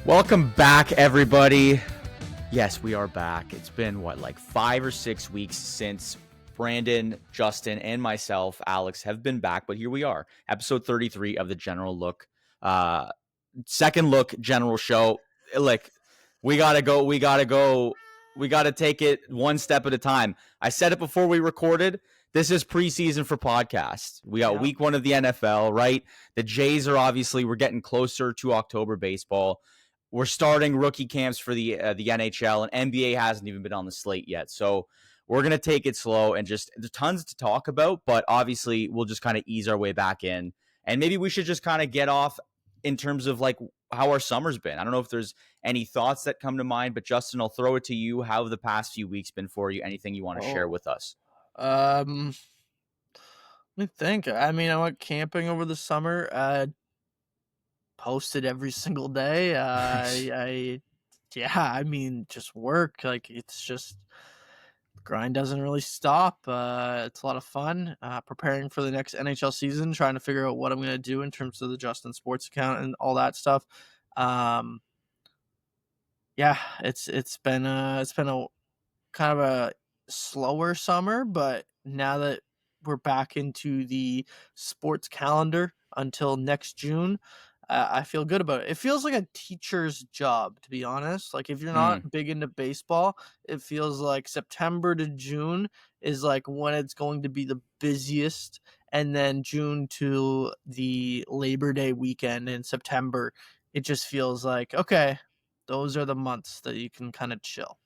Welcome back, everybody. Yes, we are back. It's been, 5 or 6 weeks since Brandon, Justin, and myself, Alex, have been back. But here we are, episode 33 of the General Look, second look general show. We got to take it one step at a time. I said it before we recorded. This is preseason for podcasts. We got week 1 of the NFL, right? The Jays we're getting closer to October baseball. We're starting rookie camps for the NHL, and NBA hasn't even been on the slate yet. So we're going to take it slow and there's tons to talk about, but obviously we'll just kind of ease our way back in. And maybe we should just kind of get off in terms of how our summer's been. I don't know if there's any thoughts that come to mind, but Justin, I'll throw it to you. How have the past few weeks been for you? Anything you want to share with us? Let me think. I went camping over the summer. Posted every single day. Just work. It's just the grind doesn't really stop. It's a lot of fun. Preparing for the next NHL season, trying to figure out what I'm going to do in terms of the Justin Sports account and all that stuff. It's been a kind of a slower summer, but now that we're back into the sports calendar until next June, I feel good about it. It feels like a teacher's job, to be honest. If you're not big into baseball, it feels like September to June is when it's going to be the busiest, and then June to the Labor Day weekend in September, it just feels like, okay, those are the months that you can kind of chill.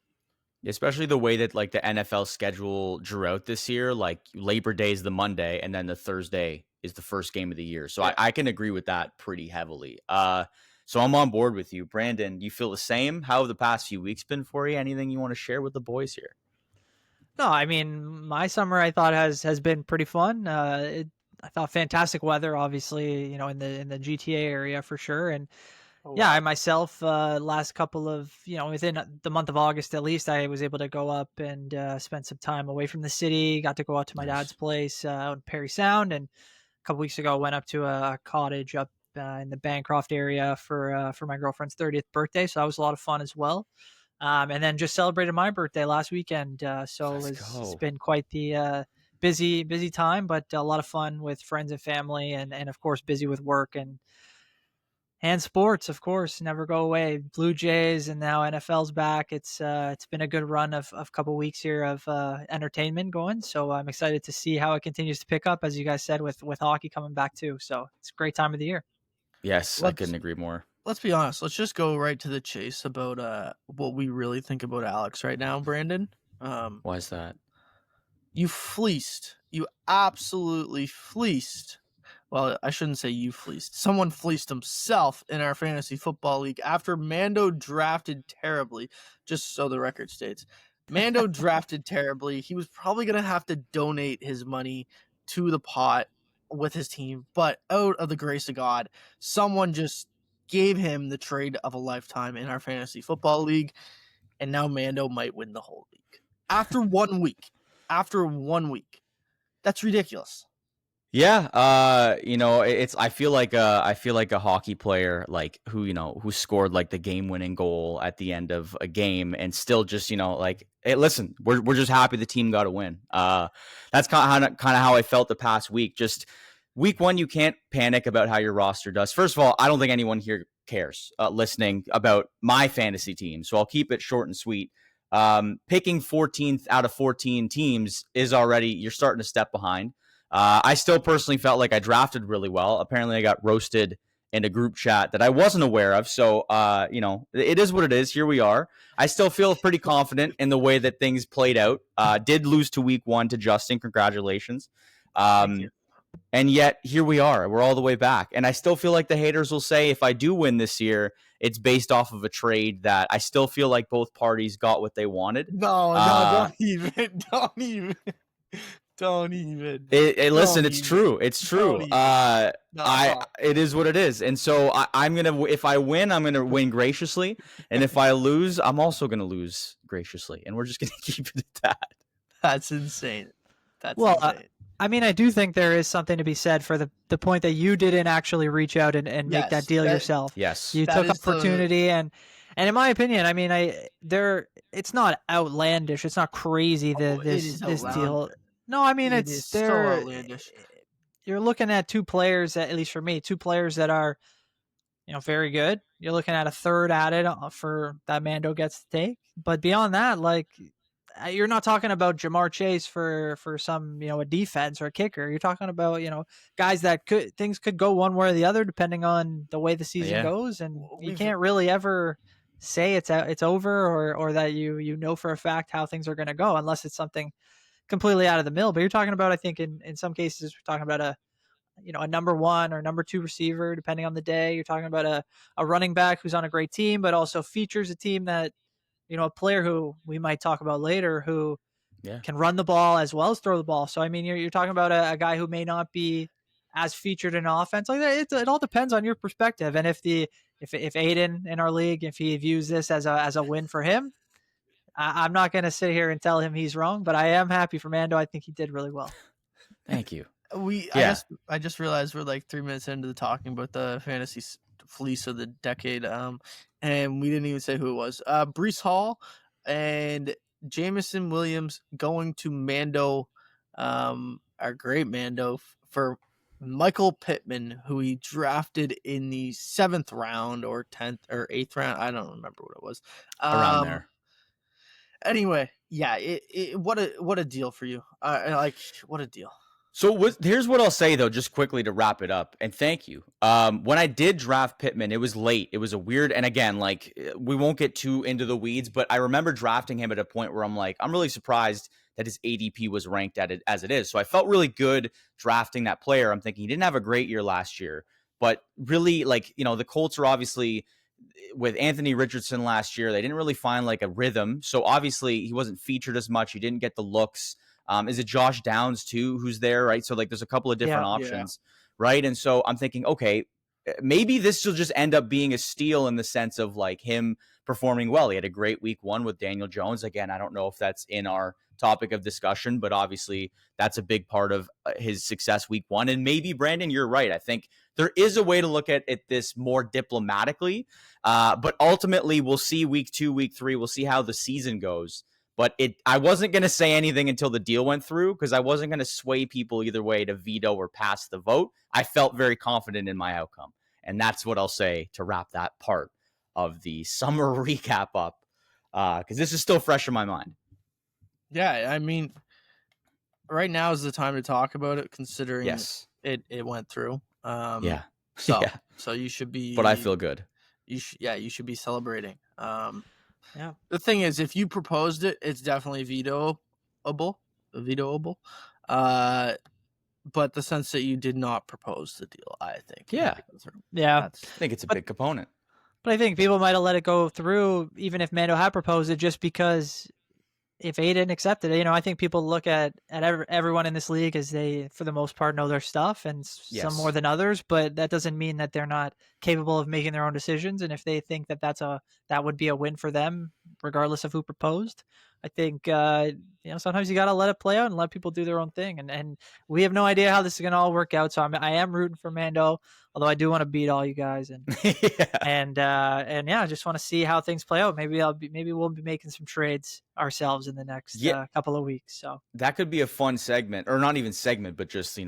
Especially the way that the NFL schedule drew out this year, Labor Day is the Monday and then the Thursday is the first game of the year. So I can agree with that pretty heavily. So I'm on board with you. Brandon, do you feel the same? How have the past few weeks been for you? Anything you want to share with the boys here? No, my summer I thought has been pretty fun. I thought fantastic weather, obviously, in the GTA area for sure. And I myself, last couple of, within the month of August, at least, I was able to go up and spend some time away from the city. Got to go out to my dad's place out in Perry Sound. And a couple weeks ago, went up to a cottage up in the Bancroft area for my girlfriend's 30th birthday. So that was a lot of fun as well. And then just celebrated my birthday last weekend. It's been quite the busy time, but a lot of fun with friends and family, and of course, busy with work and sports, of course, never go away. Blue Jays, and now NFL's back. It's been a good run of a couple weeks here of entertainment going. So I'm excited to see how it continues to pick up, as you guys said, with hockey coming back too. So it's a great time of the year. Yes, I couldn't agree more. Let's be honest. Let's just go right to the chase about what we really think about Alex right now, Brandon. Why is that? You fleeced. You absolutely fleeced. Well, I shouldn't say you fleeced. Someone fleeced himself in our fantasy football league after Mando drafted terribly, just so the record states. Mando drafted terribly. He was probably going to have to donate his money to the pot with his team, but out of the grace of God, someone just gave him the trade of a lifetime in our fantasy football league, and now Mando might win the whole league. After 1 week. After 1 week. That's ridiculous. Yeah, I feel like a hockey player who scored the game-winning goal at the end of a game and still just hey, listen, we're just happy the team got a win. That's kind of how I felt the past week. Just week 1, you can't panic about how your roster does. First of all, I don't think anyone here cares listening about my fantasy team, so I'll keep it short and sweet. Picking 14th out of 14 teams is already, you're starting to step behind. I still personally felt like I drafted really well. Apparently I got roasted in a group chat that I wasn't aware of. So, it is what it is. Here we are. I still feel pretty confident in the way that things played out. Did lose to week 1 to Justin. Congratulations. Thank you. And yet here we are. We're all the way back. And I still feel like the haters will say if I do win this year, it's based off of a trade that I still feel like both parties got what they wanted. No, don't even. Don't even. Listen, it's true. It's true. It is what it is. And so if I win, I'm going to win graciously. And if I lose, I'm also going to lose graciously. And we're just going to keep it at that. That's insane. That's insane. I mean, I do think there is something to be said for the point that you didn't actually reach out and make that Yes, deal yourself. Yes. You that took is the opportunity and in my opinion, I mean, it's not outlandish. It's not crazy it is this outlandish. deal. No, I mean It is so outlandish. you're looking at two players, at least for me, two players that are, very good. You're looking at a third added for that Mando gets to take. But beyond that, like, you're not talking about Jamar Chase for some, a defense or a kicker. You're talking about, guys that things could go one way or the other depending on the way the season goes, and you can't really ever say it's over or that you know for a fact how things are going to go unless it's something completely out of the mill. But you're talking about, I think in some cases, we're talking about a number one or number two receiver, depending on the day. You're talking about a running back who's on a great team, but also features a team that, a player who we might talk about later who can run the ball as well as throw the ball. So, I mean, you're talking about a guy who may not be as featured in offense like that. It all depends on your perspective. And if Aiden in our league, if he views this as a win for him, I'm not going to sit here and tell him he's wrong, but I am happy for Mando. I think he did really well. Thank you. I just realized we're like 3 minutes into the talking about the fantasy fleece of the decade, and we didn't even say who it was. Breece Hall and Jameson Williams going to Mando, our great Mando, for Michael Pittman, who he drafted in the 7th round or 10th or 8th round. I don't remember what it was. Around there. Anyway, yeah, what a deal for you. What a deal. So here's what I'll say, though, just quickly to wrap it up. And thank you. When I did draft Pittman, it was late. It was a weird. And again, like, we won't get too into the weeds, but I remember drafting him at a point where I'm like, I'm really surprised that his ADP was ranked at it as it is. So I felt really good drafting that player. I'm thinking he didn't have a great year last year, but really, like, the Colts are obviously with Anthony Richardson last year. They didn't really find like a rhythm. So obviously he wasn't featured as much. He didn't get the looks. Is it Josh Downs too who's there, right? So like there's a couple of different options, right? And so I'm thinking, okay, maybe this will just end up being a steal in the sense of like him performing well. He had a great week 1 with Daniel Jones. Again, I don't know if that's in our topic of discussion, but obviously that's a big part of his success week 1. And maybe, Brandon, you're right. I think there is a way to look at this more diplomatically, but ultimately we'll see week 2, week 3. We'll see how the season goes. But I wasn't going to say anything until the deal went through because I wasn't going to sway people either way to veto or pass the vote. I felt very confident in my outcome. And that's what I'll say to wrap that part of the summer recap up, because this is still fresh in my mind. Yeah, I mean, right now is the time to talk about it, considering it went through. So you should be. But I feel good. You should be celebrating. Yeah. The thing is, if you proposed it, it's definitely vetoable. But the sense that you did not propose the deal, I think. Yeah. I think it's a big component. But I think people might have let it go through, even if Mando had proposed it, just because if Aiden accepted it, I think people look at everyone in this league as they, for the most part, know their stuff, and some more than others. But that doesn't mean that they're not capable of making their own decisions. And if they think that that would be a win for them, regardless of who proposed, I think sometimes you got to let it play out and let people do their own thing. And we have no idea how this is going to all work out. So I am rooting for Mando, although I do want to beat all you guys. And I just want to see how things play out. Maybe we'll be making some trades ourselves in the next couple of weeks. So that could be a fun segment, or not even segment, but just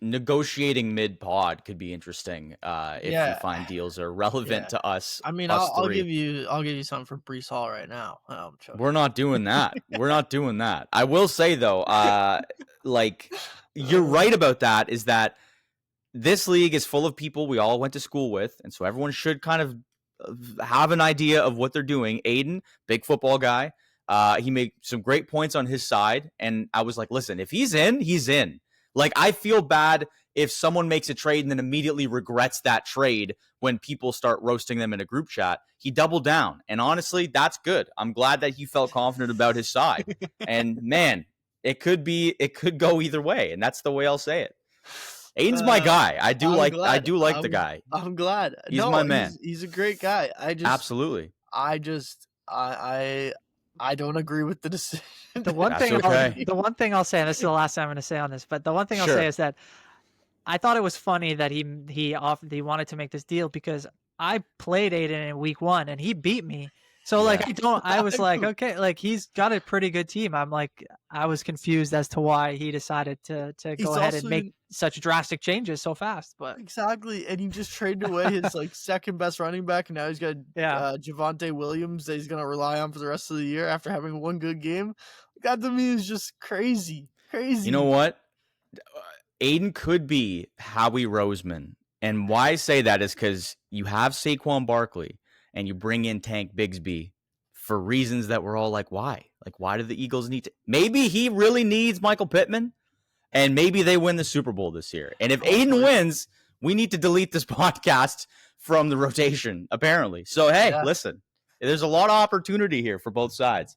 negotiating mid pod could be interesting if you find deals are relevant to us. I mean, I'll give you something for Breece Hall right now. We're not doing that. We're not doing that. I will say though, you're right about that. Is that this league is full of people we all went to school with, and so everyone should kind of have an idea of what they're doing. Aiden, big football guy. He made some great points on his side, and I was like, listen, if he's in, he's in. Like, I feel bad if someone makes a trade and then immediately regrets that trade when people start roasting them in a group chat. He doubled down, and honestly, that's good. I'm glad that he felt confident about his side. And man, it could go either way, and that's the way I'll say it. Aiden's my guy. I do like the guy. I'm glad. He's my man. He's a great guy. Absolutely. I I don't agree with the decision. The one That's thing, okay. the one thing I'll say, and this is the last time I'm going to say on this, but the one thing I'll Sure. say is that I thought it was funny that he wanted to make this deal because I played Aiden in week 1 and he beat me. So like I was like, okay, like he's got a pretty good team. I'm like, I was confused as to why he decided to go ahead and make such drastic changes so fast. But exactly, and he just traded away his like second best running back, and now he's got Javonte Williams that he's gonna rely on for the rest of the year after having one good game. That to me is just crazy. You know what? Aiden could be Howie Roseman. And why I say that is because you have Saquon Barkley and you bring in Tank Bigsby for reasons that we're all like, why? Like, why do the Eagles need to? Maybe he really needs Michael Pittman, and maybe they win the Super Bowl this year. And if Aiden wins, we need to delete this podcast from the rotation, apparently. So, hey, listen, there's a lot of opportunity here for both sides.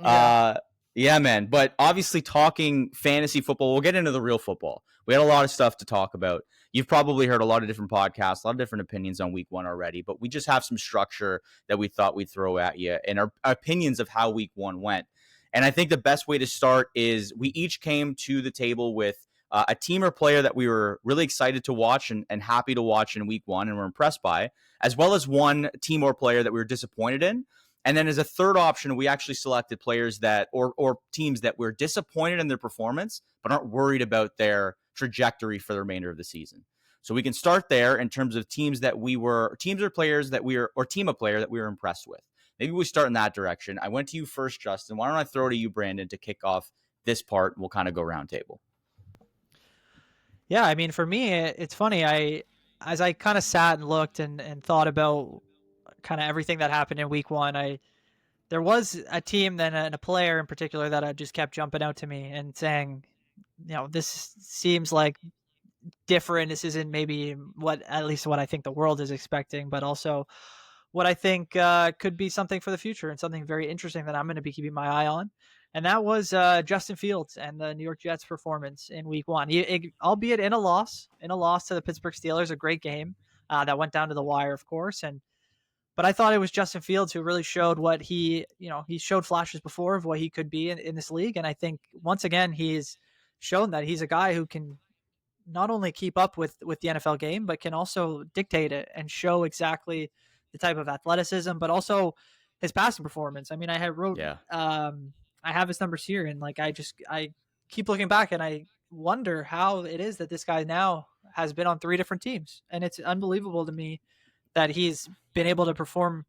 Yeah, man. But obviously talking fantasy football, we'll get into the real football. We had a lot of stuff to talk about. You've probably heard a lot of different podcasts, a lot of different opinions on week 1 already, but we just have some structure that we thought we'd throw at you and our opinions of how week 1 went. And I think the best way to start is we each came to the table with a team or player that we were really excited to watch and happy to watch in week 1 and were impressed by, as well as one team or player that we were disappointed in. And then as a third option, we actually selected players that or teams that were disappointed in their performance, but aren't worried about their trajectory for the remainder of the season. So we can start there in terms of teams or players that we were, or team of player that we were impressed with. Maybe we start in that direction. I went to you first, Justin. Why don't I throw to you, Brandon, to kick off this part? We'll kind of go round table. Yeah, I mean, for me, it's funny. As I kind of sat and looked and thought about kind of everything that happened in week 1, there was a team and a player in particular that I just kept jumping out to me and saying, this seems like different. This isn't maybe at least what I think the world is expecting, but also what I think could be something for the future and something very interesting that I'm going to be keeping my eye on. And that was Justin Fields and the New York Jets performance in week 1. Albeit in a loss to the Pittsburgh Steelers, a great game that went down to the wire, of course. But I thought it was Justin Fields who really showed what he showed flashes before of what he could be in this league. And I think once again, he's shown that he's a guy who can not only keep up with the NFL game, but can also dictate it and show exactly the type of athleticism, but also his passing performance. I mean, I have his numbers here, and like I keep looking back and I wonder how it is that this guy now has been on 3 different teams, and it's unbelievable to me that he's been able to perform.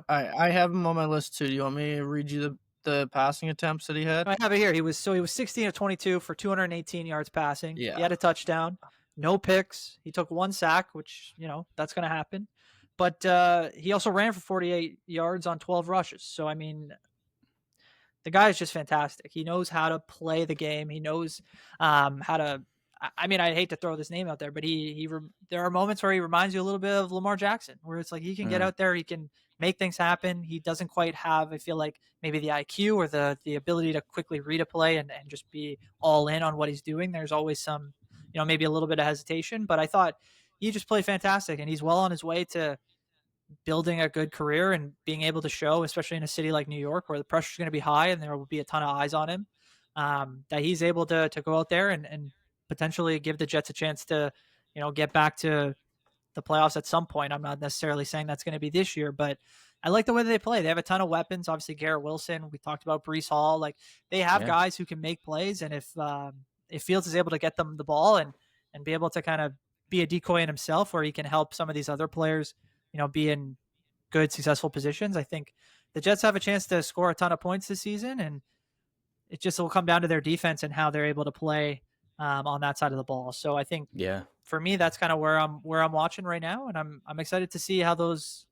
I have him on my list too. Do you want me to read you the passing attempts that he had? I have it here. He was 16 of 22 for 218 yards passing. Yeah. He had a touchdown, no picks. He took 1 sack, which that's going to happen. But he also ran for 48 yards on 12 rushes. So I mean, the guy is just fantastic. He knows how to play the game. He knows how to. I mean, I hate to throw this name out there, but there are moments where he reminds you a little bit of Lamar Jackson, where it's like he can get out there, he can make things happen. He doesn't quite have, I feel like, maybe the IQ or the ability to quickly read a play and just be all in on what he's doing. There's always some, maybe a little bit of hesitation, but I thought he just played fantastic, and he's well on his way to building a good career and being able to show, especially in a city like New York, where the pressure is going to be high and there will be a ton of eyes on him, that he's able to go out there and potentially give the Jets a chance to, get back to the playoffs at some point. I'm not necessarily saying that's going to be this year, but I like the way they play. They have a ton of weapons. Obviously, Garrett Wilson. We talked about Breece Hall. Like, they have guys who can make plays, and if Fields is able to get them the ball and be able to kind of be a decoy in himself, where he can help some of these other players, be in good, successful positions, I think the Jets have a chance to score a ton of points this season, and it just will come down to their defense and how they're able to play on that side of the ball. So I think, for me, that's kind of where I'm watching right now, and I'm excited to see how those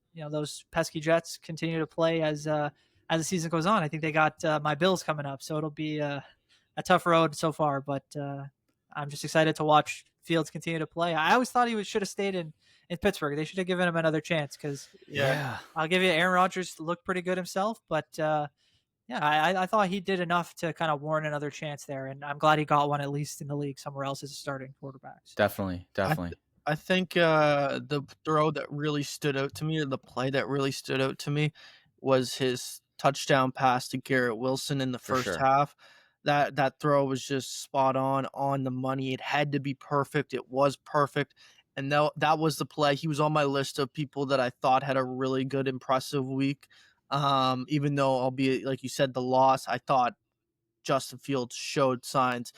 pesky Jets continue to play as the season goes on. I think they got my Bills coming up, so it'll be a tough road so far, but I'm just excited to watch Fields continue to play. I always thought he should have stayed in Pittsburgh. They should have given him another chance, because I'll give you, Aaron Rodgers looked pretty good himself, but I thought he did enough to kind of warrant another chance there, and I'm glad he got one, at least in the league somewhere else as a starting quarterback. Definitely. I think the throw that really stood out to me, or the play that really stood out to me, was his touchdown pass to Garrett Wilson in the For first sure. half. That throw was just spot on the money. It had to be perfect. It was perfect. And that was the play. He was on my list of people that I thought had a really good, impressive week. Even though, albeit like you said, the loss, I thought Justin Fields showed signs.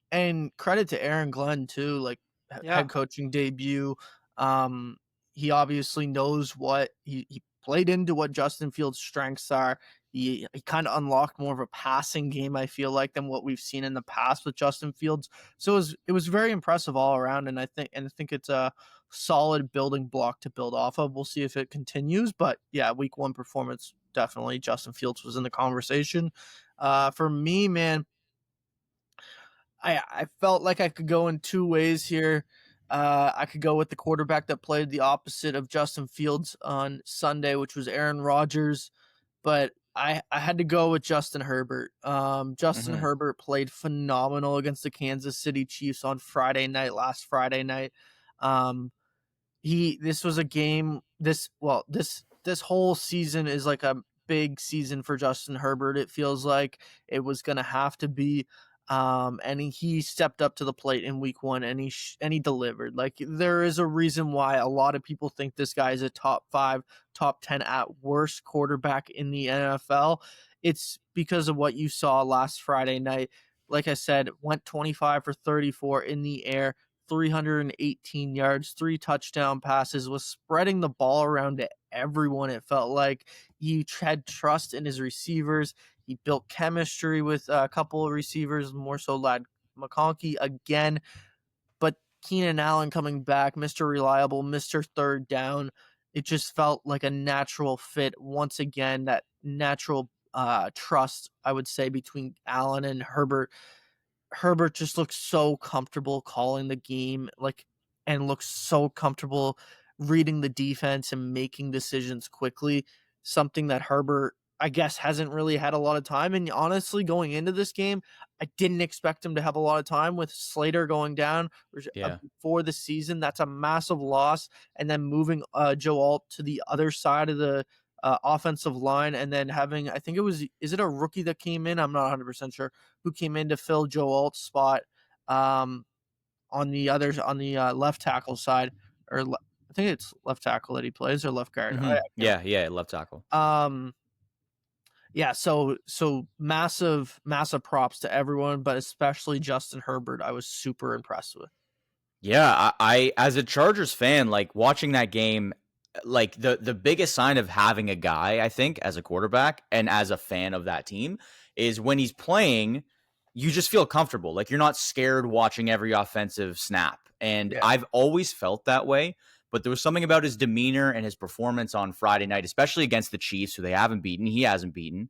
And credit to Aaron Glenn too, like Yeah. head coaching debut. Um, he obviously knows what he played into what Justin Fields' strengths are. He kind of unlocked more of a passing game, I feel like, than what we've seen in the past with Justin Fields. So it was very impressive all around, and I think it's a solid building block to build off of. We'll see if it continues, but yeah, week 1 performance, definitely Justin Fields was in the conversation. For me, man, I felt like I could go in two ways here. I could go with the quarterback that played the opposite of Justin Fields on Sunday, which was Aaron Rodgers, but I had to go with Justin Herbert. Justin Mhm. Herbert played phenomenal against the Kansas City Chiefs on last Friday night. Um, this was a game this whole season is like a big season for Justin Herbert. It feels like it was going to have to be, and he stepped up to the plate in week 1, and he delivered. Like, there is a reason why a lot of people think this guy is a top 5, top 10 at worst quarterback in the NFL. It's because of what you saw last Friday night. Like I said, went 25 for 34 in the air, 318 yards, 3 touchdown passes, was spreading the ball around to everyone. It felt like he had trust in his receivers. He built chemistry with a couple of receivers, more so Lad McConkey again. But Keenan Allen coming back, Mr. Reliable, Mr. Third Down. It just felt like a natural fit once again, that natural trust, I would say, between Allen and Herbert. Herbert just looks so comfortable calling the game, and looks so comfortable reading the defense and making decisions quickly. Something that Herbert, I guess, hasn't really had a lot of time. And honestly, going into this game, I didn't expect him to have a lot of time with Slater going down Yeah. before the season. That's a massive loss. And then moving Joe Alt to the other side of the offensive line, and then having, I think is it a rookie that came in? I'm not 100% sure who came in to fill Joe Alt's spot um, on the left tackle side, I think it's left tackle that he plays, or left guard. I Mhm. can't Yeah, left tackle. Yeah, so massive props to everyone, but especially Justin Herbert. I was super impressed with. Yeah, I as a Chargers fan, like watching that game, like the biggest sign of having a guy, I think, as a quarterback and as a fan of that team is when he's playing, you just feel comfortable. Like you're not scared watching every offensive snap. And Yeah. I've always felt that way. But there was something about his demeanor and his performance on Friday night, especially against the Chiefs, who they haven't beaten. He hasn't beaten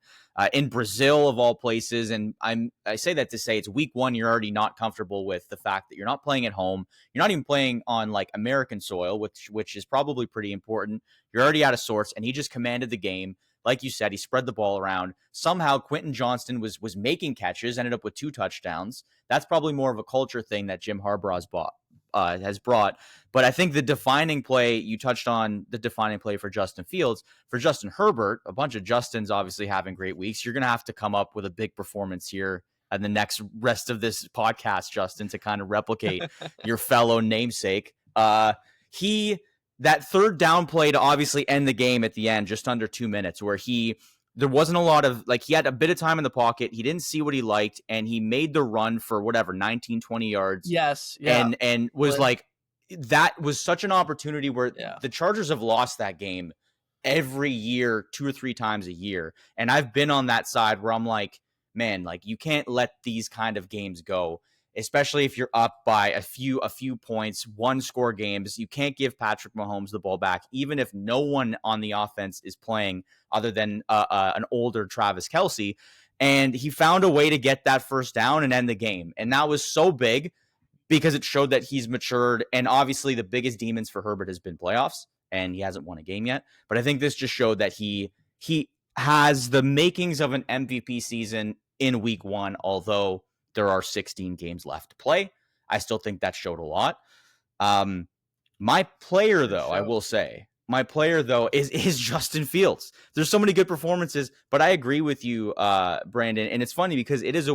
in Brazil, of all places. And I say that to say it's week 1. You're already not comfortable with the fact that you're not playing at home. You're not even playing on like American soil, which is probably pretty important. You're already out of sorts, and he just commanded the game. Like you said, he spread the ball around. Somehow Quentin Johnston was making catches, ended up with 2 touchdowns. That's probably more of a culture thing that Jim Harbaugh's has brought. But I think the defining play, you touched on the defining play for Justin Fields. For Justin Herbert, a bunch of Justins obviously having great weeks. You're going to have to come up with a big performance here and the next rest of this podcast, Justin, to kind of replicate your fellow namesake. That third down play to obviously end the game at the end, just under 2 minutes, where there wasn't a lot of, like, he had a bit of time in the pocket. He didn't see what he liked, and he made the run for whatever, 19, 20 yards. Yes. Yeah. And was like, that was such an opportunity where Yeah. the Chargers have lost that game every year, 2 or 3 times a year. And I've been on that side where I'm like, man, like you can't let these kind of games go, especially if you're up by a few points, 1-score games. You can't give Patrick Mahomes the ball back, even if no one on the offense is playing other than an older Travis Kelce. And he found a way to get that first down and end the game. And that was so big because it showed that he's matured. And obviously the biggest demons for Herbert has been playoffs, and he hasn't won a game yet. But I think this just showed that he has the makings of an MVP season in week 1, although there are 16 games left to play. I still think that showed a lot. My player, though, I will say, My player, though, is Justin Fields. There's so many good performances, but I agree with you, Brandon. And it's funny because it is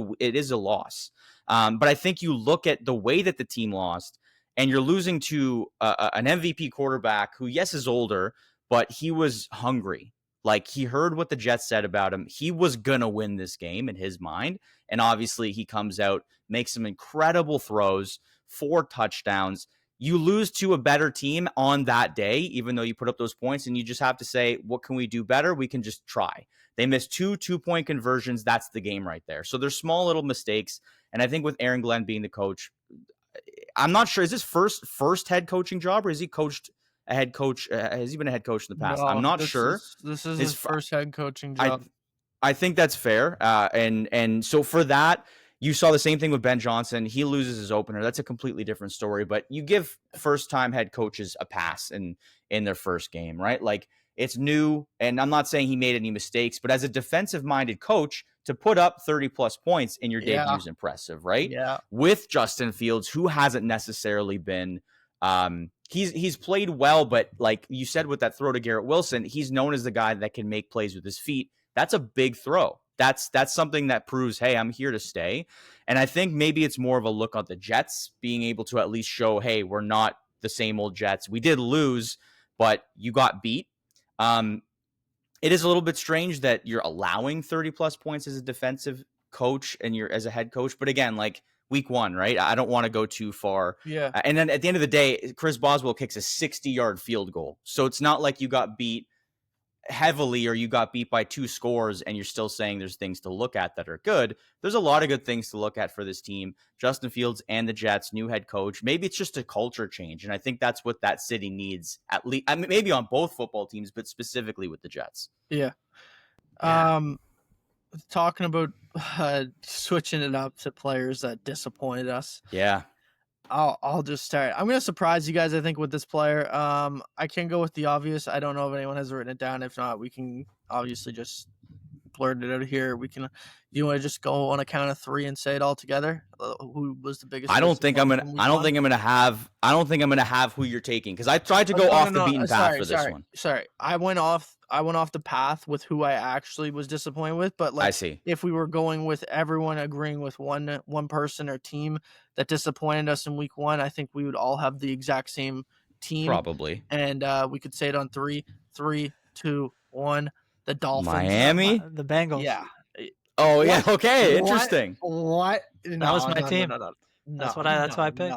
a loss. But I think you look at the way that the team lost, and you're losing to an MVP quarterback who, yes, is older, but he was hungry. Like, he heard what the Jets said about him. He was going to win this game in his mind. And obviously he comes out, makes some incredible throws, 4 touchdowns. You lose to a better team on that day, even though you put up those points, and you just have to say, what can we do better? We can just try. They missed 2 2-point conversions. That's the game right there. So there's small little mistakes. And I think with Aaron Glenn being the coach, I'm not sure. Is this first head coaching job, or has he coached a head coach? Has he been a head coach in the past? No, I'm not sure. This is his first head coaching job. I think that's fair. And so for that, you saw the same thing with Ben Johnson. He loses his opener. That's a completely different story. But you give first-time head coaches a pass in their first game, right? Like, it's new, and I'm not saying he made any mistakes, but as a defensive-minded coach, to put up 30-plus points in your debut is impressive, right? Yeah. With Justin Fields, who hasn't necessarily been he's played well, but like you said with that throw to Garrett Wilson, he's known as the guy that can make plays with his feet. That's a big throw. That's something that proves, hey, I'm here to stay. And I think maybe it's more of a look on the Jets being able to at least show, hey, we're not the same old Jets. We did lose, but you got beat. It is a little bit strange that you're allowing 30-plus points as a defensive coach and you're as a head coach. But again, like, week 1, right? I don't want to go too far. Yeah. And then at the end of the day, Chris Boswell kicks a 60-yard field goal. So it's not like you got beat heavily or you got beat by 2 scores and you're still saying there's things to look at that are good. There's a lot of good things to look at for this team. Justin Fields and the Jets, new head coach. Maybe it's just a culture change. And I think that's what that city needs, at least. I mean, maybe on both football teams, but specifically with the Jets. Yeah. Talking about switching it up to players that disappointed us. Yeah. I'll just start. I'm going to surprise you guys, I think, with this player. I can go with the obvious. I don't know if anyone has written it down. If not, we can obviously just blurt it out here. We can. You want to just go on a count of 3 and say it all together? Who was the biggest? I don't think I'm gonna have who you're taking, because I tried to go off the beaten path for this one. Sorry, I went off the path with who I actually was disappointed with. But like, I see. If we were going with everyone agreeing with one person or team that disappointed us in week 1, I think we would all have the exact same team, probably. And we could say it on 3, 3, 2, 1. The Dolphins, Miami, the Bengals. Yeah. Oh, What? yeah. Okay. Interesting. What? That was my team. That's what I picked.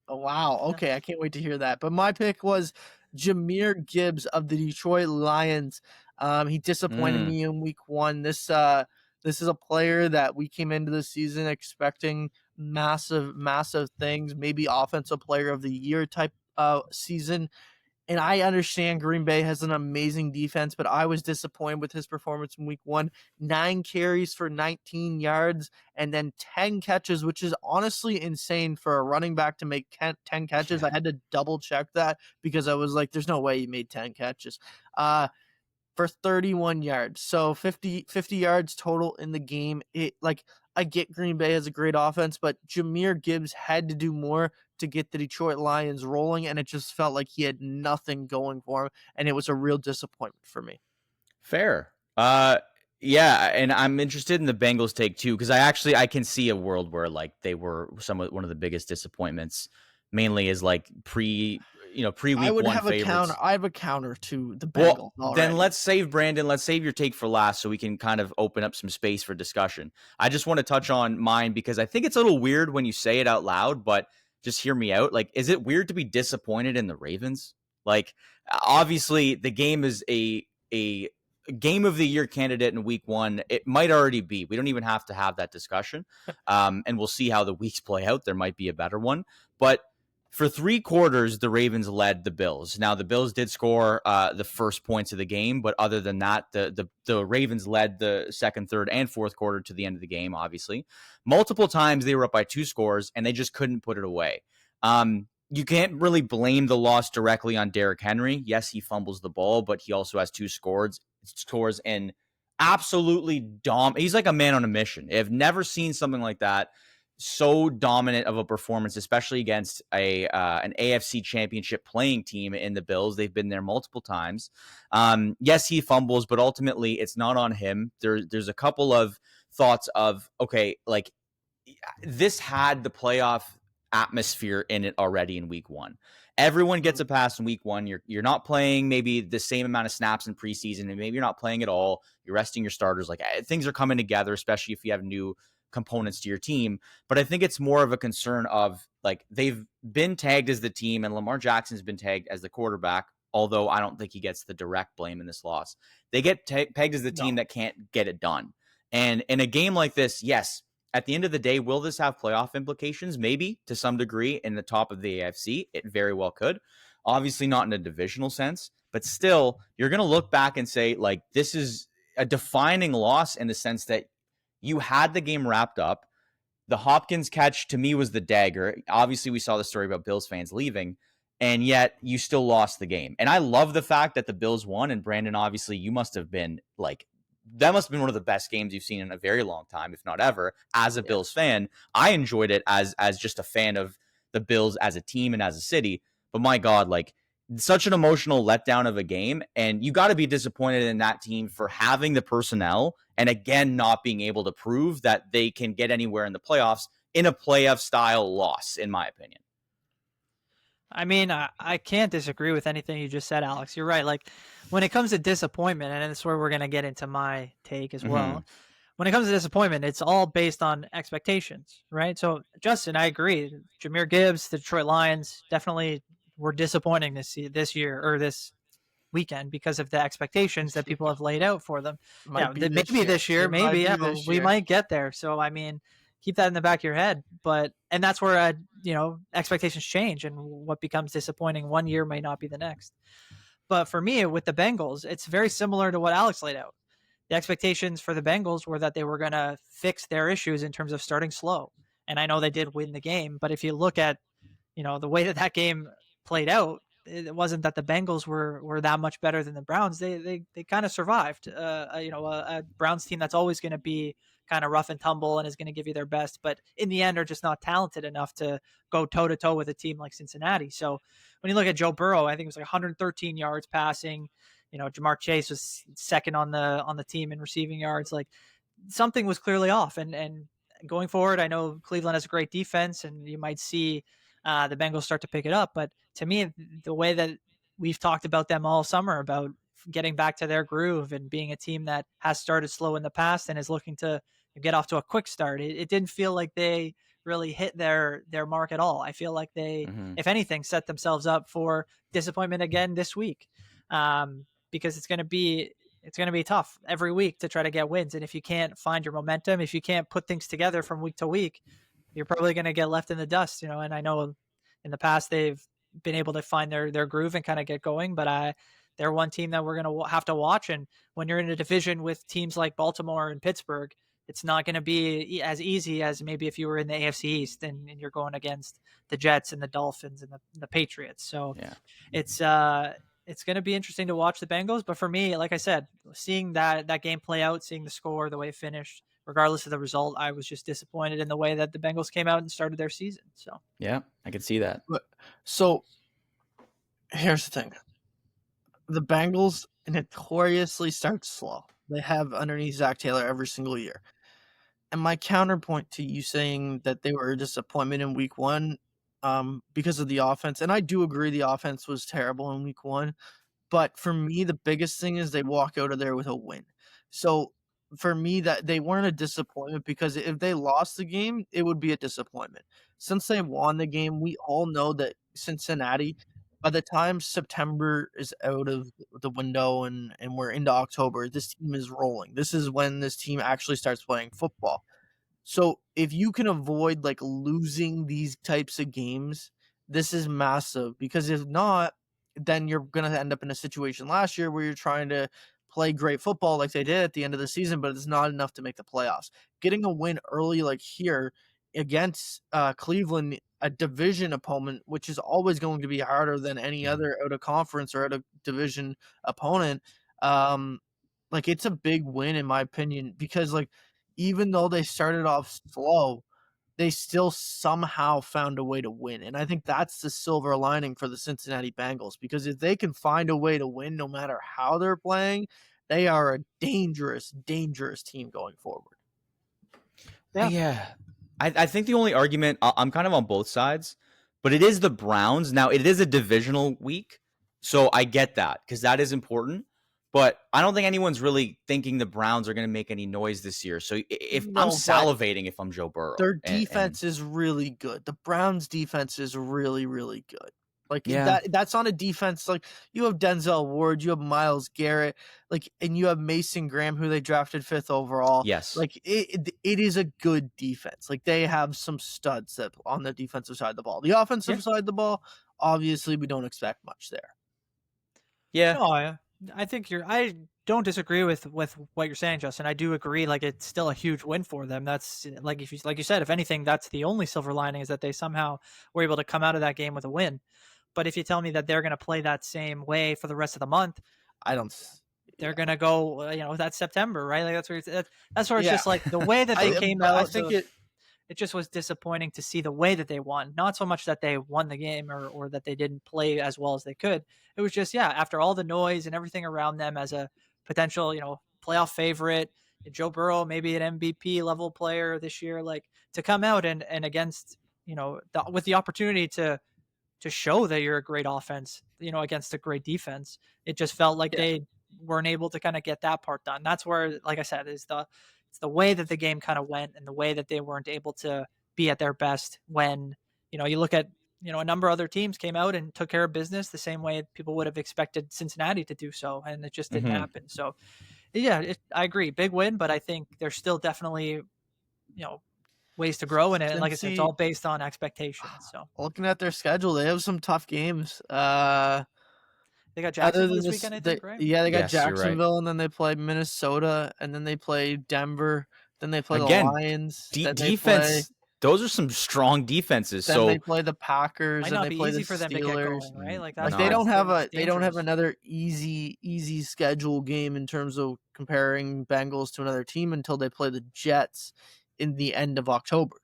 Oh, wow. Okay, I can't wait to hear that. But my pick was Jahmyr Gibbs of the Detroit Lions. He disappointed me in week 1. This is a player that we came into the season expecting massive things, maybe offensive player of the year type season. And I understand Green Bay has an amazing defense, but I was disappointed with his performance in week 1. 9 carries for 19 yards and then 10 catches, which is honestly insane for a running back to make 10 catches. I had to double check that because I was like, there's no way he made 10 catches for 31 yards. So 50 yards total in the game. I get Green Bay has a great offense, but Jahmyr Gibbs had to do more to get the Detroit Lions rolling, and it just felt like he had nothing going for him, and it was a real disappointment for me. Fair. Yeah, and I'm interested in the Bengals take too, because I can see a world where like they were one of the biggest disappointments, mainly as like pre-week 1 favorites. I have a counter to the Bengals. Well, then let's save your take for last so we can kind of open up some space for discussion. I just want to touch on mine because I think it's a little weird when you say it out loud, but just hear me out. Like, is it weird to be disappointed in the Ravens? Like, obviously the game is a game of the year candidate in week 1. It might already be. We don't even have to have that discussion. And we'll see how the weeks play out. There might be a better one, but for 3 quarters, the Ravens led the Bills. Now, the Bills did score the first points of the game, but other than that, the Ravens led the second, third, and fourth quarter to the end of the game, obviously. Multiple times they were up by 2 scores, and they just couldn't put it away. You can't really blame the loss directly on Derrick Henry. Yes, he fumbles the ball, but he also has 2 scores and absolutely he's like a man on a mission. I've never seen something like that. so dominant of a performance, especially against an AFC Championship playing team in the Bills. They've been there multiple times. Yes, he fumbles, but ultimately it's not on him. There's a couple of thoughts of, okay, like this had the playoff atmosphere in it already in week one. Everyone gets a pass in week one. You're not playing maybe the same amount of snaps in preseason, and maybe you're not playing at all. You're resting your starters. Like things are coming together, especially if you have new components to your team. But I think it's more of a concern of like they've been tagged as the team, and Lamar Jackson's been tagged as the quarterback. Although I don't think he gets the direct blame in this loss. They get pegged as the team that can't get it done. And in a game like this, yes, at the end of the day, will this have playoff implications? Maybe to some degree in the top of the AFC. It very well could. Obviously not in a divisional sense, but still, you're going to look back and say, like, this is a defining loss in the sense that you had the game wrapped up. The Hopkins catch to me was the dagger. Obviously, we saw the story about Bills fans leaving, and yet you still lost the game. And I love the fact that the Bills won. And Brandon, obviously, you must have been like, that must have been one of the best games you've seen in a very long time, if not ever, as a Bills fan. I enjoyed it as just a fan of the Bills as a team and as a city. But my God, like such an emotional letdown of a game. And you got to be disappointed in that team for having the personnel and again, not being able to prove that they can get anywhere in the playoffs in a playoff style loss, in my opinion. I mean, I can't disagree with anything you just said, Alex. You're right. Like when it comes to disappointment, and that's where we're going to get into my take as well. When it comes to disappointment, it's all based on expectations, right? So, Justin, I agree. Jahmyr Gibbs, the Detroit Lions, definitely were disappointing this year or this weekend because of the expectations that people have laid out for them. Maybe this year, maybe we might get there. So, I mean, keep that in the back of your head. And that's where expectations change, and what becomes disappointing one year may not be the next. But for me, with the Bengals, it's very similar to what Alex laid out. The expectations for the Bengals were that they were going to fix their issues in terms of starting slow. And I know they did win the game, but if you look at, the way that game played out, it wasn't that the Bengals were that much better than the Browns. They kind of survived. A Browns team that's always going to be kind of rough and tumble and is going to give you their best, but in the end are just not talented enough to go toe to toe with a team like Cincinnati. So when you look at Joe Burrow, I think it was like 113 yards passing. Jamar Chase was second on the team in receiving yards. Like something was clearly off. And going forward, I know Cleveland has a great defense, and you might see the Bengals start to pick it up. But to me, the way that we've talked about them all summer about getting back to their groove and being a team that has started slow in the past and is looking to get off to a quick start, it didn't feel like they really hit their mark at all. I feel like they, if anything, set themselves up for disappointment again this week, because it's going to be tough every week to try to get wins. And if you can't find your momentum, if you can't put things together from week to week, you're probably going to get left in the dust, and I know in the past they've been able to find their groove and kind of get going, but they're one team that we're going to have to watch. And when you're in a division with teams like Baltimore and Pittsburgh, it's not going to be as easy as maybe if you were in the AFC East and you're going against the Jets and the Dolphins and the Patriots. So it's going to be interesting to watch the Bengals. But for me, like I said, seeing that game play out, seeing the score, the way it finished, regardless of the result, I was just disappointed in the way that the Bengals came out and started their season. So yeah, I could see that. So here's the thing. The Bengals notoriously start slow. They have underneath Zach Taylor every single year. And my counterpoint to you saying that they were a disappointment in week one because of the offense, and I do agree the offense was terrible in week one, but for me, the biggest thing is they walk out of there with a win. So for me, that they weren't a disappointment, because if they lost the game, it would be a disappointment. Since they won the game, we all know that Cincinnati, by the time September is out of the window and we're into October, this team is rolling. This is when this team actually starts playing football. So if you can avoid like losing these types of games, this is massive, because if not, then you're going to end up in a situation last year where you're trying to play great football like they did at the end of the season, but it's not enough to make the playoffs. Getting a win early like here against Cleveland, a division opponent, which is always going to be harder than any other out of conference or out of division opponent, like it's a big win in my opinion, because like even though they started off slow, they still somehow found a way to win. And I think that's the silver lining for the Cincinnati Bengals, because if they can find a way to win no matter how they're playing, they are a dangerous, dangerous team going forward. Yeah. I think the only argument, I'm kind of on both sides, but it is the Browns. Now, it is a divisional week, so I get that because that is important. But I don't think anyone's really thinking the Browns are going to make any noise this year. So if I'm salivating if I'm Joe Burrow. Their defense is really good. The Browns' defense is really, really good. Like that's on a defense. Like you have Denzel Ward, you have Myles Garrett, and you have Mason Graham, who they drafted 5th overall. Yes. Like it is a good defense. Like they have some studs that on the defensive side of the ball. The offensive side of the ball, obviously, we don't expect much there. Yeah. No, I think I don't disagree with what you're saying, Justin. I do agree. Like it's still a huge win for them. That's like you said, if anything, that's the only silver lining is that they somehow were able to come out of that game with a win. But if you tell me that they're going to play that same way for the rest of the month, I don't. They're going to go, that's September, right? Like that's where it's just like the way that they came out. I think it just was disappointing to see the way that they won. Not so much that they won the game or that they didn't play as well as they could. It was just, after all the noise and everything around them as a potential, playoff favorite, Joe Burrow, maybe an MVP level player this year, like to come out and against, with the opportunity to show that you're a great offense, against a great defense. It just felt like they weren't able to kind of get that part done. That's where, like I said, it's the way that the game kind of went and the way that they weren't able to be at their best when, you look at, a number of other teams came out and took care of business the same way people would have expected Cincinnati to do so. And it just didn't happen. So I agree. Big win, but I think there's still definitely, ways to grow in it. And like I said, it's all based on expectations. So looking at their schedule, they have some tough games. They got Jacksonville this weekend, I think, right? Yeah, they got Jacksonville, and then they play Minnesota, and then they play Denver, then they play the Lions. Defense. Those are some strong defenses. Then they play the Packers, and they play the for them Steelers. To get going, right? Like they don't have another easy schedule game in terms of comparing Bengals to another team until they play the Jets in the end of October.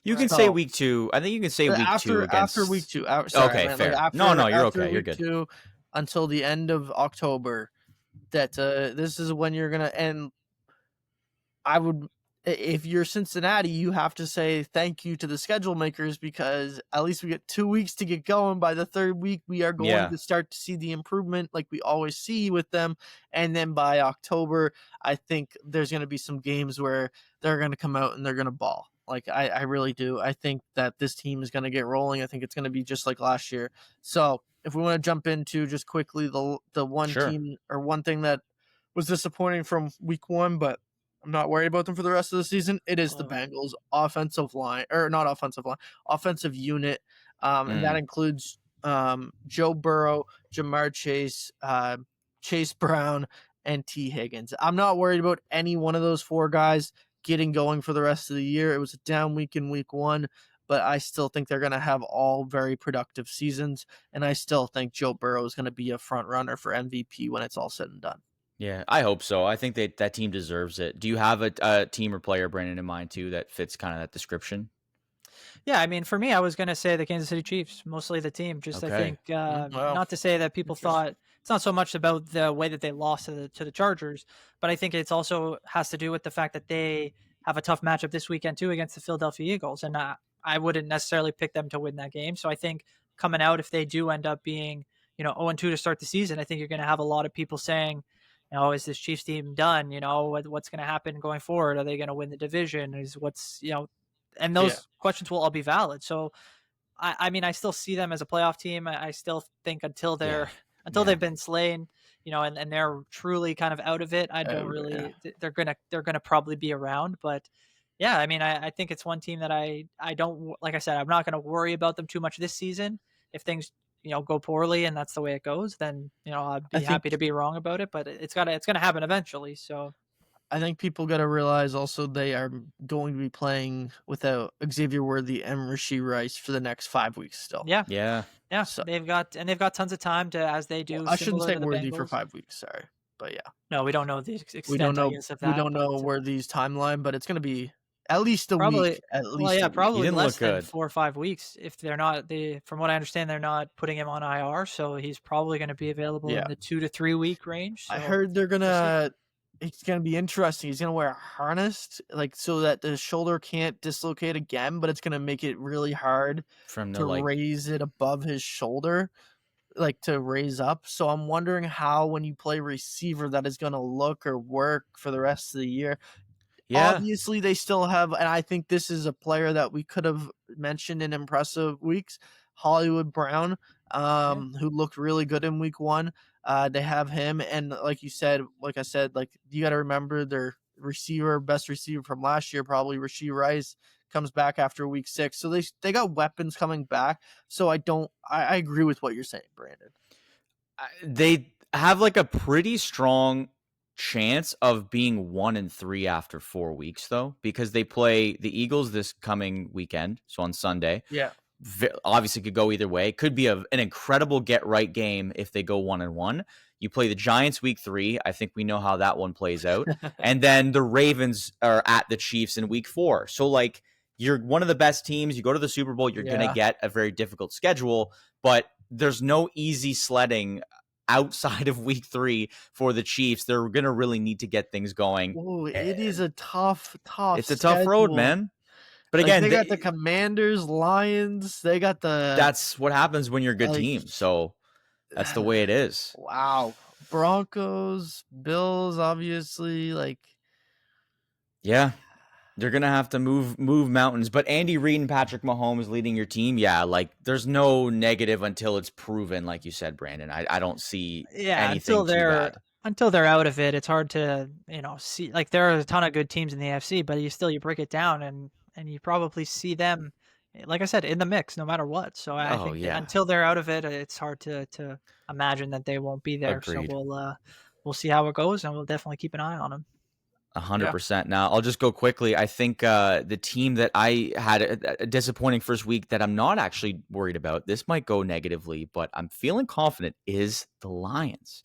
You can say week 2. I think you can say week 2 against... After week 2. Okay, fair. You're okay. You're good. 2 until the end of October. That this is when you're going to end. I would... If you're Cincinnati, you have to say thank you to the schedule makers, because at least we get 2 weeks to get going. By the 3rd week, we are going to start to see the improvement like we always see with them. And then by October, I think there's going to be some games where they're going to come out and they're going to ball. Like I really do. I think that this team is going to get rolling. I think it's going to be just like last year. So if we want to jump into just quickly the one team or one thing that was disappointing from week 1, but I'm not worried about them for the rest of the season, it is the Bengals offensive unit. And that includes Joe Burrow, Jamar Chase, Chase Brown, and T. Higgins. I'm not worried about any one of those 4 guys getting going for the rest of the year. It was a down week in week 1, but I still think they're going to have all very productive seasons, and I still think Joe Burrow is going to be a front runner for MVP when it's all said and done. Yeah, I hope so. I think that team deserves it. Do you have a team or player, Brandon, in mind too that fits kind of that description? Yeah, I mean, for me, I was going to say the Kansas City Chiefs, mostly the team. Just I think, not to say that people thought it's not so much about the way that they lost to the Chargers, but I think it's also has to do with the fact that they have a tough matchup this weekend too against the Philadelphia Eagles, and I wouldn't necessarily pick them to win that game. So I think coming out, if they do end up being 0-2 to start the season, I think you're going to have a lot of people saying, is this Chiefs team done? What's going to happen going forward? Are they going to win the division? And those questions will all be valid. So, I mean, I still see them as a playoff team. I still think until they've been slain, and they're truly kind of out of it, I don't really. They're gonna probably be around, but yeah, I mean, I think it's one team that I don't, like I said, I'm not going to worry about them too much this season. If things go poorly and that's the way it goes, then I'd be happy to be wrong about it, but it's going to happen eventually. So I think people got to realize also they are going to be playing without Xavier Worthy and Rashee Rice for the next 5 weeks still. Yeah. So they've got tons of time to, as they do. Well, I shouldn't say Worthy for 5 weeks. Sorry, but yeah. No, we don't know the extent. We don't know Worthy's timeline, but it's going to be At least a Probably. week. At Well, least yeah, a week. He probably didn't look less than good. 4 or 5 weeks if they're not from what I understand, they're not putting him on IR, so he's probably gonna be available in Yeah. the 2 to 3 week range, I so heard we'll see. it's gonna be interesting. He's gonna wear a harness, like, so that the shoulder can't dislocate again, but it's gonna make it really hard From the to like, raise it above his shoulder, like, to raise up. So I'm wondering how, when you play receiver, that is gonna look or work for the rest of the year. yeah, Obviously, they still have, and I think this is a player that we could have mentioned in impressive weeks, Hollywood Brown, Yeah. who looked really good in week 1. They have him, and like you said, like I said, like, you got to remember their best receiver from last year, probably Rashee Rice, comes back after week 6. So they got weapons coming back. So I agree with what you're saying, Brandon. they have like a pretty strong chance of being 1-3 after 4 weeks, though, because they play the Eagles this coming weekend, so on Sunday. Yeah. Obviously could go either way. It could be an incredible get right game if they go 1-1. You play the Giants week 3. I think we know how that one plays out. And then the Ravens are at the Chiefs in week 4. So like, you're one of the best teams. You go to the Super Bowl, you're going to get a very difficult schedule, but there's no easy sledding outside of week 3 for the Chiefs. They're going to really need to get things going. Oh, it is a tough It's a tough road, schedule. man. But Like, again, they got the Commanders, Lions. They got that's what happens when you're a good team. So that's the way it is. Wow. Broncos, Bills, obviously. Like, yeah, they're gonna have to move mountains. But Andy Reid and Patrick Mahomes leading your team, yeah, like there's no negative until it's proven, like you said, Brandon. I don't see anything too bad. Until they're out of it, it's hard to see. Like, there are a ton of good teams in the AFC, but you break it down and you probably see them, like I said, in the mix no matter what. So I think that until they're out of it, it's hard to imagine that they won't be there. Agreed. So we'll see how it goes, and we'll definitely keep an eye on them. 100%. Now, I'll just go quickly. I think the team that I had a disappointing first week that I'm not actually worried about, this might go negatively, but I'm feeling confident, is the Lions.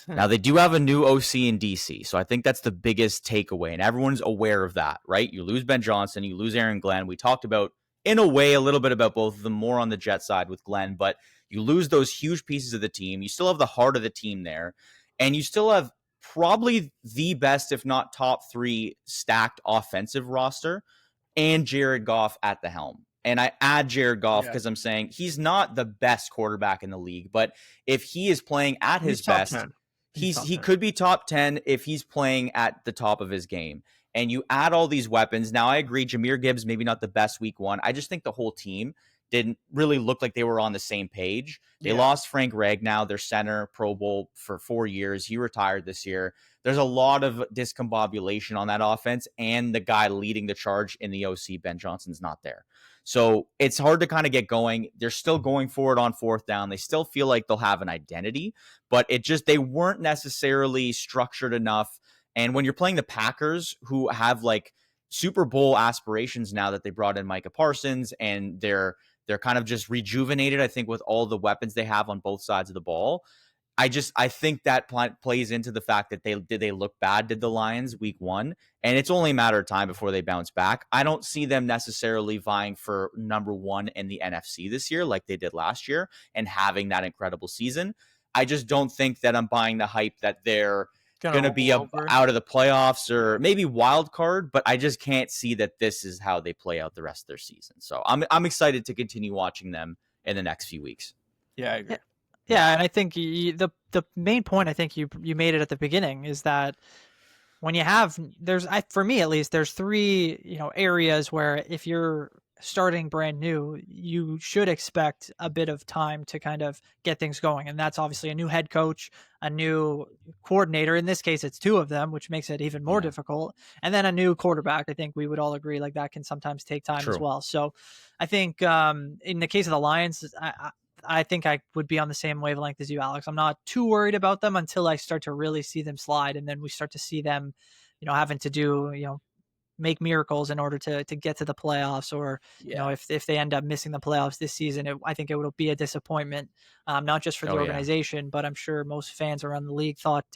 Now, they do have a new OC in DC, so I think that's the biggest takeaway, and everyone's aware of that, right? You lose Ben Johnson, you lose Aaron Glenn. We talked about, in a way, a little bit about both of them, more on the Jet side with Glenn, but you lose those huge pieces of the team. You still have the heart of the team there, and you still have probably the best, if not top 3 stacked offensive roster, and Jared Goff at the helm. And I add Jared Goff because I'm saying he's not the best quarterback in the league, but if he is playing at his best, he could be top 10 if he's playing at the top of his game. And you add all these weapons. Now, I agree, Jahmyr Gibbs, maybe not the best week 1. I just think the whole team didn't really look like they were on the same page. They lost Frank Ragnow, their center, Pro Bowl for 4 years. He retired this year. There's a lot of discombobulation on that offense, and the guy leading the charge in the OC, Ben Johnson's not there. So it's hard to kind of get going. They're still going for it on 4th down. They still feel like they'll have an identity, but they weren't necessarily structured enough. And when you're playing the Packers, who have like Super Bowl aspirations now that they brought in Micah Parsons, and they're kind of just rejuvenated, I think, with all the weapons they have on both sides of the ball. I think that plays into the fact that they look bad, did the Lions week 1, and it's only a matter of time before they bounce back. I don't see them necessarily vying for number 1 in the NFC this year like they did last year and having that incredible season. I just don't think that I'm buying the hype that they're going to be out of the playoffs or maybe wild card, but I just can't see that this is how they play out the rest of their season. So I'm excited to continue watching them in the next few weeks. Yeah, I agree. Yeah, and I think the main point, I think you made it at the beginning, is that when you have for me at least, there's 3 areas where if you're starting brand new, you should expect a bit of time to kind of get things going, and that's obviously a new head coach, a new coordinator. In this case, it's 2 of them, which makes it even more difficult, and then a new quarterback. I think we would all agree like that can sometimes take time as well. So I think in the case of the Lions, I think I would be on the same wavelength as you, Alex. I'm not too worried about them until I start to really see them slide, and then we start to see them, having to do, make miracles in order to get to the playoffs, or if they end up missing the playoffs this season, I think it will be a disappointment, not just for the organization, but I'm sure most fans around the league thought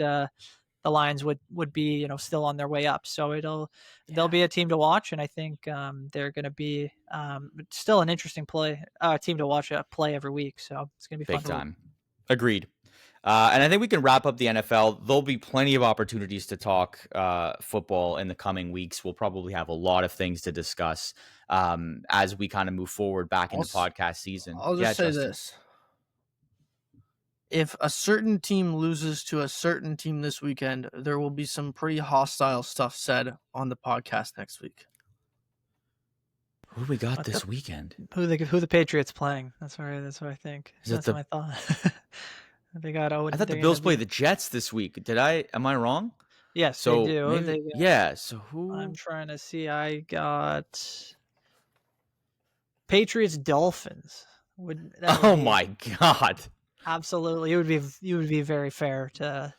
the Lions would be, still on their way up. So they'll be a team to watch, and I think they're going to be still an interesting team to watch play every week. So it's going to be Big fun. Time. Agreed. And I think we can wrap up the NFL. There'll be plenty of opportunities to talk football in the coming weeks. We'll probably have a lot of things to discuss as we kind of move forward back into podcast season. I'll just say Justin. this. If a certain team loses to a certain team this weekend, there will be some pretty hostile stuff said on the podcast next week. Who we got this weekend? Who the Patriots playing? That's what I think. That's my thought. They got. I thought the Bills play the Jets this week. Am I wrong? Yes, so they do. Maybe, So who? I'm trying to see. I got Patriots Dolphins. My God! Absolutely, it would be very fair to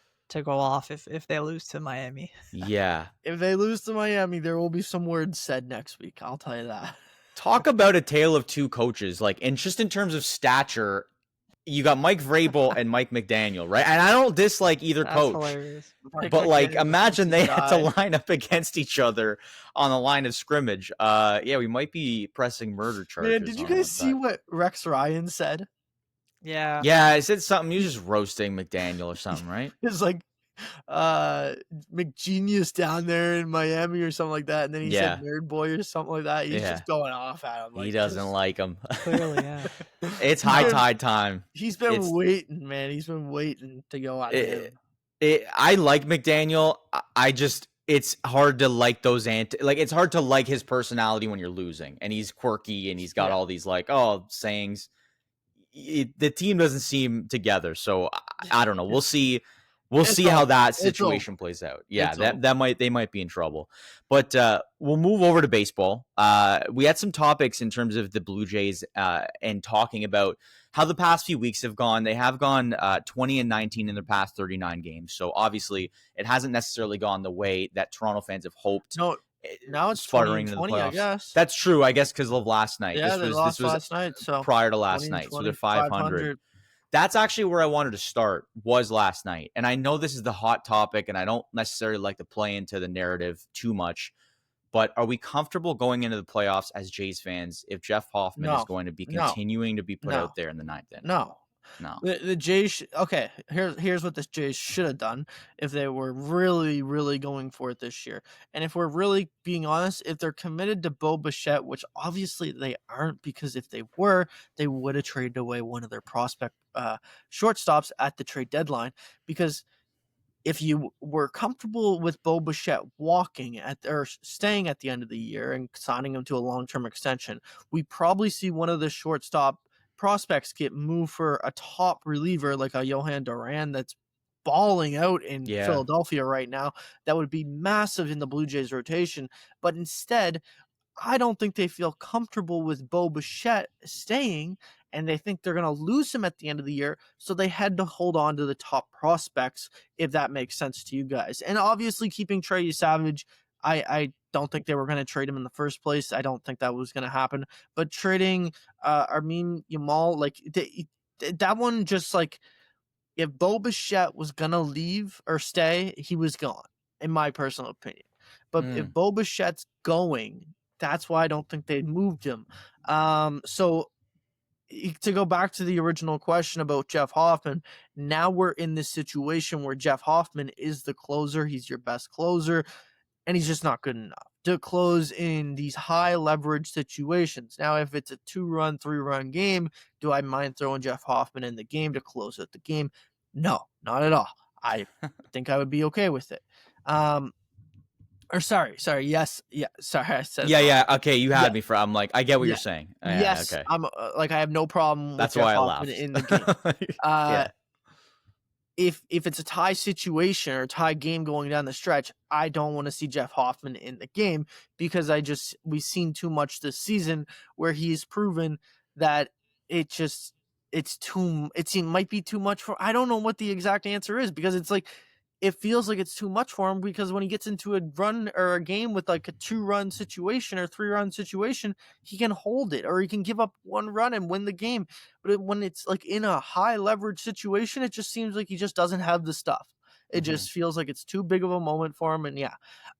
go off if they lose to Miami. Yeah. If they lose to Miami, there will be some words said next week. I'll tell you that. Talk about a tale of two coaches. And just in terms of stature, you got Mike Vrabel and Mike McDaniel, right? And I don't dislike either coach. Hilarious. But imagine they had to line up against each other on the line of scrimmage. We might be pressing murder charges. Man, did you guys see what Rex Ryan said? Yeah. Yeah, I said something. He was just roasting McDaniel or something, right? It's like McGenius down there in Miami or something like that, and then he said nerd boy or something like that. He's just going off at him. He doesn't like him. Clearly, yeah. It's high tide time. He's been waiting, man. He's been waiting to go at him. I like McDaniel. It's hard to like those it's hard to like his personality when you're losing, and he's quirky and he's got all these sayings. The team doesn't seem together, so I don't know. We'll see. We'll see how that situation plays out. Yeah, they might be in trouble. But we'll move over to baseball. We had some topics in terms of the Blue Jays and talking about how the past few weeks have gone. They have gone 20-19 in their past 39 games. So obviously, it hasn't necessarily gone the way that Toronto fans have hoped. No. Now it's sputtering in the playoffs. I guess. That's true, I guess, because of last night. Yeah, this was last night. So prior to last night, so they're 500. That's actually where I wanted to start, was last night. And I know this is the hot topic, and I don't necessarily like to play into the narrative too much. But are we comfortable going into the playoffs as Jays fans if Jeff Hoffman is going to be continuing to be put out there in the ninth inning? No. The Jays. Okay, here's what the Jays should have done if they were really, really going for it this year. And if we're really being honest, if they're committed to Bo Bichette, which obviously they aren't, because if they were, they would have traded away one of their prospect shortstops at the trade deadline. Because if you were comfortable with Bo Bichette walking or staying at the end of the year and signing him to a long-term extension, we probably see one of the shortstop prospects get moved for a top reliever like a Johan Duran that's balling out in Philadelphia right now. That would be massive in the Blue Jays rotation. But instead, I don't think they feel comfortable with Bo Bichette staying, and they think they're going to lose him at the end of the year. So they had to hold on to the top prospects, if that makes sense to you guys. And obviously keeping Trey Savage, I don't think they were going to trade him in the first place. I don't think that was going to happen. But trading Armin Yamal, that one, just if Bo Bichette was going to leave or stay, he was gone, in my personal opinion. But if Bo Bichette's going, that's why I don't think they moved him. So to go back to the original question about Jeff Hoffman, now we're in this situation where Jeff Hoffman is the closer. He's your best closer. And he's just not good enough to close in these high leverage situations. Now, if it's a 2-run, 3-run game, do I mind throwing Jeff Hoffman in the game to close out the game? No, not at all. I think I would be okay with it. Sorry. Yes. Yeah. Sorry. I said. Yeah. Okay. You had me for. I'm like, I get what you're saying. Yes. Okay. I'm I have no problem. That's with why Jeff I Hoffman laughed. in the game. If it's a tie situation or a tie game going down the stretch, I don't want to see Jeff Hoffman in the game, because we've seen too much this season where he's proven that it might be too much for. I don't know what the exact answer is, because it feels like it's too much for him, because when he gets into a run or a game with a 2-run situation or 3-run situation, he can hold it, or he can give up 1 run and win the game. But when it's in a high leverage situation, it just seems like he just doesn't have the stuff. It just feels like it's too big of a moment for him. And yeah,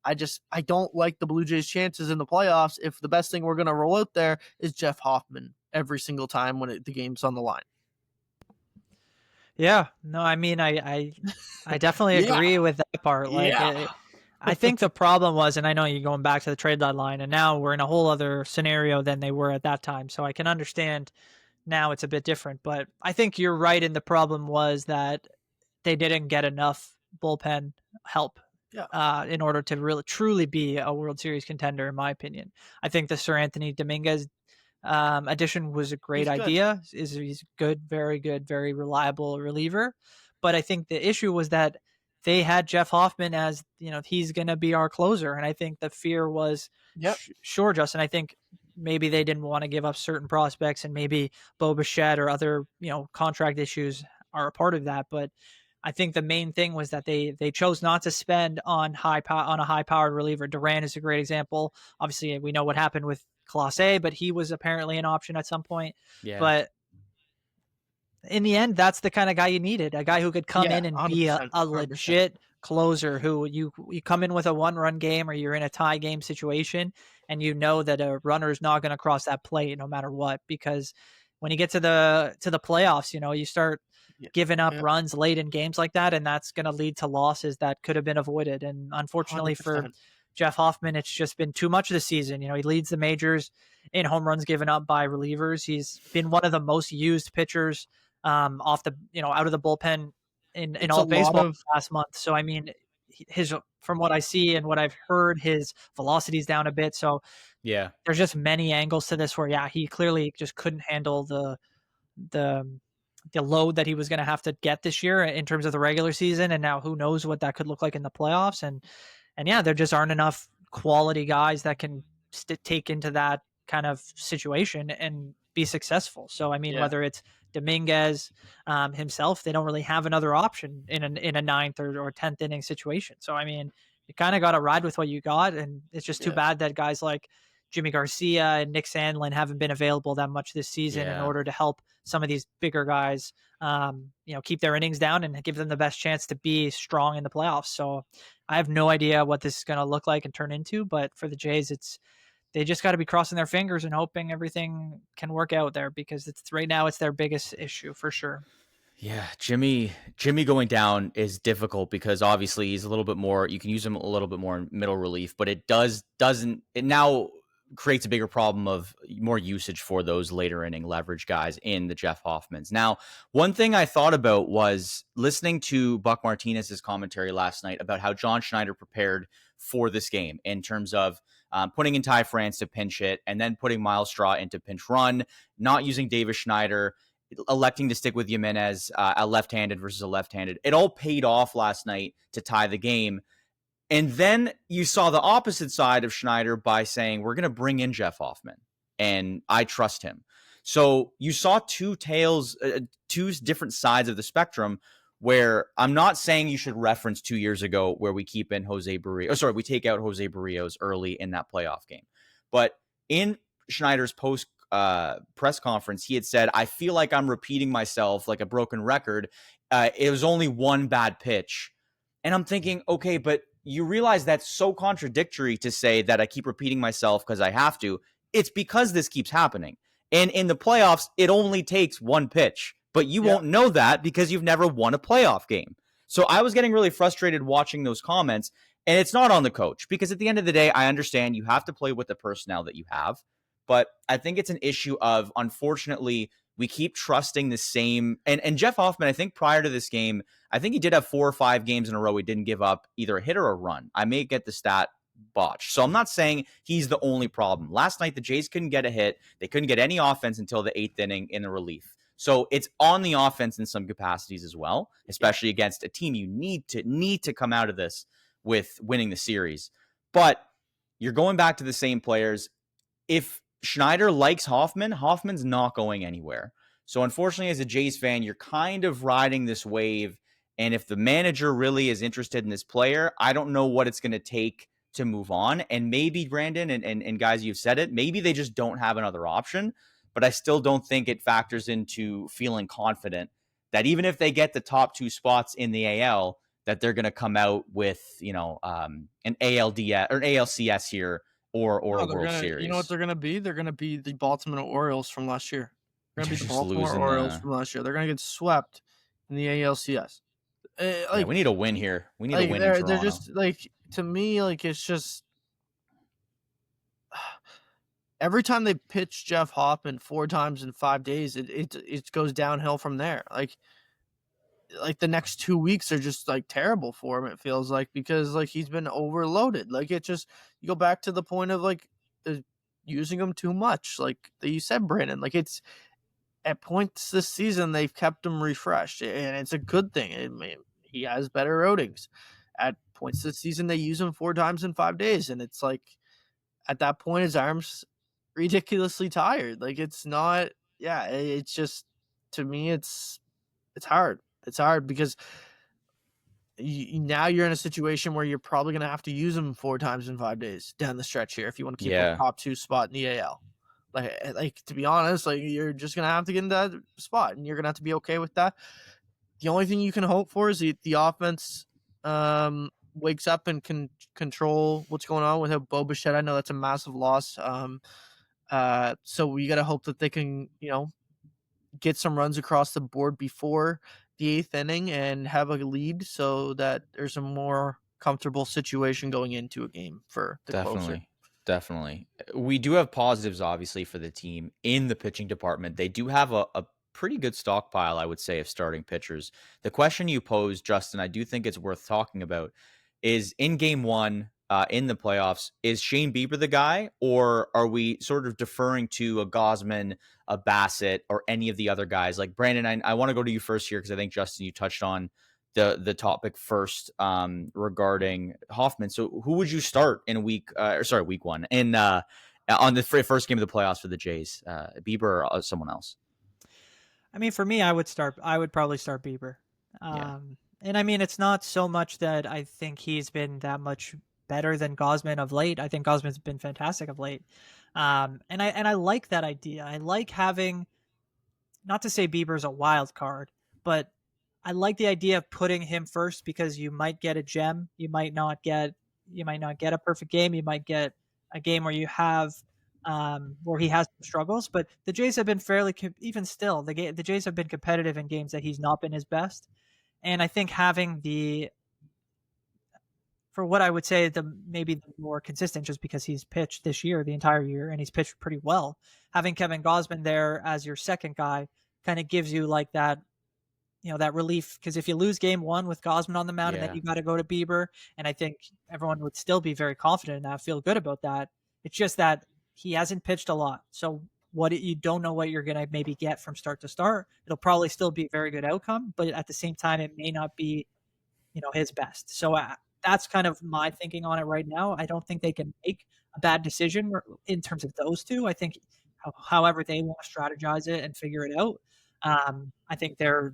I don't like the Blue Jays' chances in the playoffs if the best thing we're going to roll out there is Jeff Hoffman every single time when the game's on the line. Yeah, no, I mean, I definitely Yeah. agree with that part. Like, Yeah. I think the problem was, and I know you're going back to the trade deadline, and now we're in a whole other scenario than they were at that time. So I can understand now it's a bit different, but I think you're right. And the problem was that they didn't get enough bullpen help in order to really truly be a World Series contender, in my opinion. I think the Sir Anthony Dominguez addition was a great idea. He's good, very reliable reliever. But I think the issue was that they had Jeff Hoffman as, he's going to be our closer. And I think the fear was, sure, Justin, I think maybe they didn't want to give up certain prospects, and maybe Bo Bichette or other, contract issues are a part of that. But I think the main thing was that they chose not to spend on a high powered reliever. Duran is a great example. Obviously, we know what happened with Clase, but he was apparently an option at some point. Yeah. But in the end, that's the kind of guy you needed, a guy who could come in and be a legit closer, who you come in with a 1-run game or you're in a tie game situation, and you know that a runner is not going to cross that plate no matter what. Because when you get to the playoffs, you start giving up runs late in games like that, and that's going to lead to losses that could have been avoided. And unfortunately 100%. For Jeff Hoffman, it's just been too much this season. He leads the majors in home runs given up by relievers. He's been one of the most used pitchers off the, out of the bullpen in all of baseball last month. So, I mean, from what I see and what I've heard, his velocity's down a bit. So yeah, there's just many angles to this where, he clearly just couldn't handle the load that he was going to have to get this year in terms of the regular season. And now who knows what that could look like in the playoffs. And yeah, there just aren't enough quality guys that can take into that kind of situation and be successful. So, I mean, whether it's Dominguez himself, they don't really have another option in a 9th or 10th inning situation. So, I mean, you kind of got to ride with what you got. And it's just too bad that guys like Jimmy Garcia and Nick Sandlin haven't been available that much this season in order to help some of these bigger guys, keep their innings down and give them the best chance to be strong in the playoffs. So I have no idea what this is going to look like and turn into, but for the Jays, they just got to be crossing their fingers and hoping everything can work out there, because right now it's their biggest issue for sure. Yeah, Jimmy going down is difficult because obviously he's a little bit more, you can use him a little bit more in middle relief, but it now creates a bigger problem of more usage for those later inning leverage guys in the Jeff Hoffmans. Now, one thing I thought about was listening to Buck Martinez's commentary last night about how John Schneider prepared for this game in terms of putting in Ty France to pinch hit and then putting Miles Straw into pinch run, not using Davis Schneider, electing to stick with Jimenez, a left-handed versus a left-handed. It all paid off last night to tie the game. And then you saw the opposite side of Schneider by saying, we're going to bring in Jeff Hoffman, and I trust him. So you saw two different sides of the spectrum, where I'm not saying you should reference 2 years ago where we keep in we take out Jose Barrios early in that playoff game. But in Schneider's post press conference, he had said, I feel like I'm repeating myself like a broken record. It was only one bad pitch. And I'm thinking, okay, but you realize that's so contradictory to say that I keep repeating myself because I have to. It's because this keeps happening. And in the playoffs, it only takes one pitch. But you won't know that because you've never won a playoff game. So I was getting really frustrated watching those comments. And it's not on the coach, because at the end of the day, I understand you have to play with the personnel that you have. But I think it's an issue of, unfortunately, we keep trusting the same. And Jeff Hoffman, I think prior to this game, I think he did have 4 or 5 games in a row he didn't give up either a hit or a run. I may get the stat botched. So I'm not saying he's the only problem. Last night, the Jays couldn't get a hit. They couldn't get any offense until the 8th inning in the relief. So it's on the offense in some capacities as well, especially against a team you need to come out of this with winning the series. But you're going back to the same players. If Schneider likes Hoffman, Hoffman's not going anywhere. So unfortunately, as a Jays fan, you're kind of riding this wave. And if the manager really is interested in this player, I don't know what it's going to take to move on. And maybe, Brandon, and guys, you've said it, maybe they just don't have another option. But I still don't think it factors into feeling confident that even if they get the top 2 spots in the AL, that they're going to come out with, an ALDS or an ALCS here or No, a they're World gonna. You know what Series. they're gonna be? They're gonna be the Baltimore Orioles from last year. They're gonna They're be the just Baltimore losing Orioles the. from last year. They're gonna get swept in the ALCS. Yeah, Like, we need a win here. We need a win in they're Toronto. just like, to me, like, it's just every time they pitch Jeff Hoffman 4 times in 5 days, it goes downhill from there. Like the next 2 weeks are just like terrible for him. It feels like, because like he's been overloaded. Like, it just, you go back to the point of like using him too much. Like you said, Brandon. Like, it's at points this season they've kept him refreshed, and it's a good thing. He has better outings. At points this season they use him 4 times in 5 days, and it's like at that point his arms ridiculously tired. Like, it's not. Yeah, it's just, to me, it's hard. It's hard because now you're in a situation where you're probably going to have to use him 4 times in 5 days down the stretch here if you want to keep a Yeah, top 2 spot in the AL. Like, to be honest, like, you're just going to have to get in that spot, and you're going to have to be okay with that. The only thing you can hope for is the offense wakes up and can control what's going on without Bo Bichette. I know that's a massive loss. So we got to hope that they can, get some runs across the board before the 8th inning and have a lead, so that there's a more comfortable situation going into a game for the closer. Definitely. We do have positives, obviously, for the team in the pitching department. They do have a pretty good stockpile, I would say, of starting pitchers. The question you posed, Justin, I do think it's worth talking about, is in game one, in the playoffs, is Shane Bieber the guy, or are we sort of deferring to a Gosman, a Bassett, or any of the other guys? Like, Brandon, I want to go to you first here because I think, Justin, you touched on the topic first, regarding Hoffman. So who would you start in week one in on the first game of the playoffs for the Jays, Bieber or someone else? I mean, for me, I would probably start Bieber. Yeah, And I mean, it's not so much that I think he's been that much better than Gosman of late. I think Gosman's been fantastic of late. And I like that idea. I like having, not to say Bieber's a wild card, but I like the idea of putting him first, because you might get a gem. You might not get a perfect game. You might get a game where you have where he has some struggles. But the Jays have been fairly even still. The Jays have been competitive in games that he's not been his best. And I think having for what I would say, maybe the more consistent, just because he's pitched this year, the entire year, and he's pitched pretty well. Having Kevin Gosman there as your second guy kind of gives you like that, that relief. Because if you lose game one with Gosman on the mound, and then yeah, you got to go to Bieber, and I think everyone would still be very confident in that, feel good about that. It's just that he hasn't pitched a lot. So you don't know what you're going to maybe get from start to start. It'll probably still be a very good outcome, but at the same time, it may not be, his best. So that's kind of my thinking on it right now. I don't think they can make a bad decision in terms of those two. I think however they want to strategize it and figure it out, I think they'll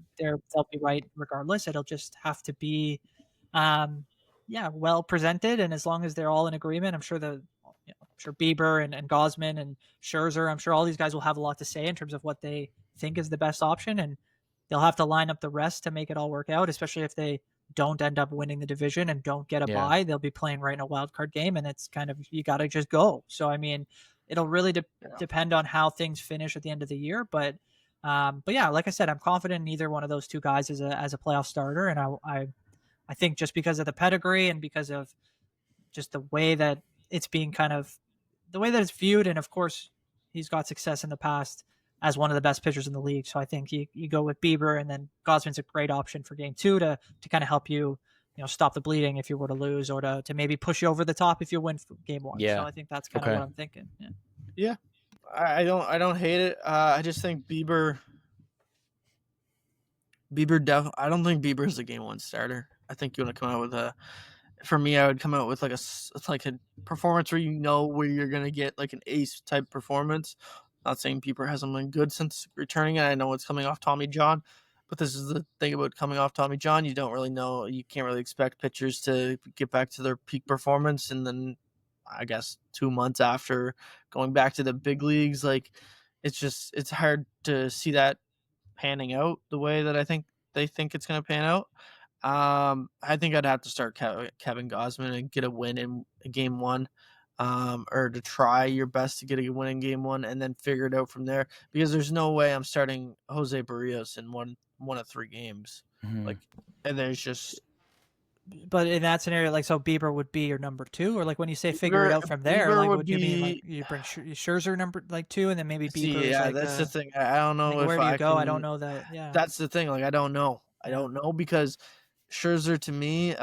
be right regardless. It'll just have to be, well presented, and as long as they're all in agreement, I'm sure I'm sure Bieber and Gosman and Scherzer, I'm sure all these guys will have a lot to say in terms of what they think is the best option, and they'll have to line up the rest to make it all work out, especially if they don't end up winning the division and don't get a yeah. bye. They'll be playing right in a wild card game, and it's kind of, you got to just go. So, I mean, it'll really depend on how things finish at the end of the year. But yeah, like I said, I'm confident in either one of those two guys as a playoff starter. And I think just because of the pedigree and because of just the way that it's being the way that it's viewed. And of course, he's got success in the past as one of the best pitchers in the league. So I think you go with Bieber, and then Gosman's a great option for game two to kind of help you, stop the bleeding if you were to lose, or to maybe push you over the top if you win game one. Yeah. So I think that's kind of what I'm thinking. Yeah. Yeah, I don't hate it. I just think Bieber. I don't think Bieber is a game one starter. I think you want to come out with for me, I would come out with like a performance where where you're gonna get like an ace type performance. Not saying Bieber hasn't been good since returning, and I know it's coming off Tommy John, but this is the thing about coming off Tommy John. You don't really know. You can't really expect pitchers to get back to their peak performance, and then I guess 2 months after going back to the big leagues, like it's hard to see that panning out the way that I think they think it's going to pan out. I think I'd have to start Kevin Gausman and get a win in game one, or to try your best to get a win in game one and then figure it out from there. Because there's no way I'm starting Jose Barrios in one of 3 games. Mhm. And there's just But in that scenario, like, so Bieber would be your number 2, or like when you say figure it out from there, Bieber like, would what do you mean? Like, be. you bring Scherzer number like 2, and then maybe See, Bieber is yeah, like, that's the thing. I don't know like, if where do you I go? I don't can. know that. Yeah. That's the thing. Like, I don't know. I Yeah. don't know because Scherzer to me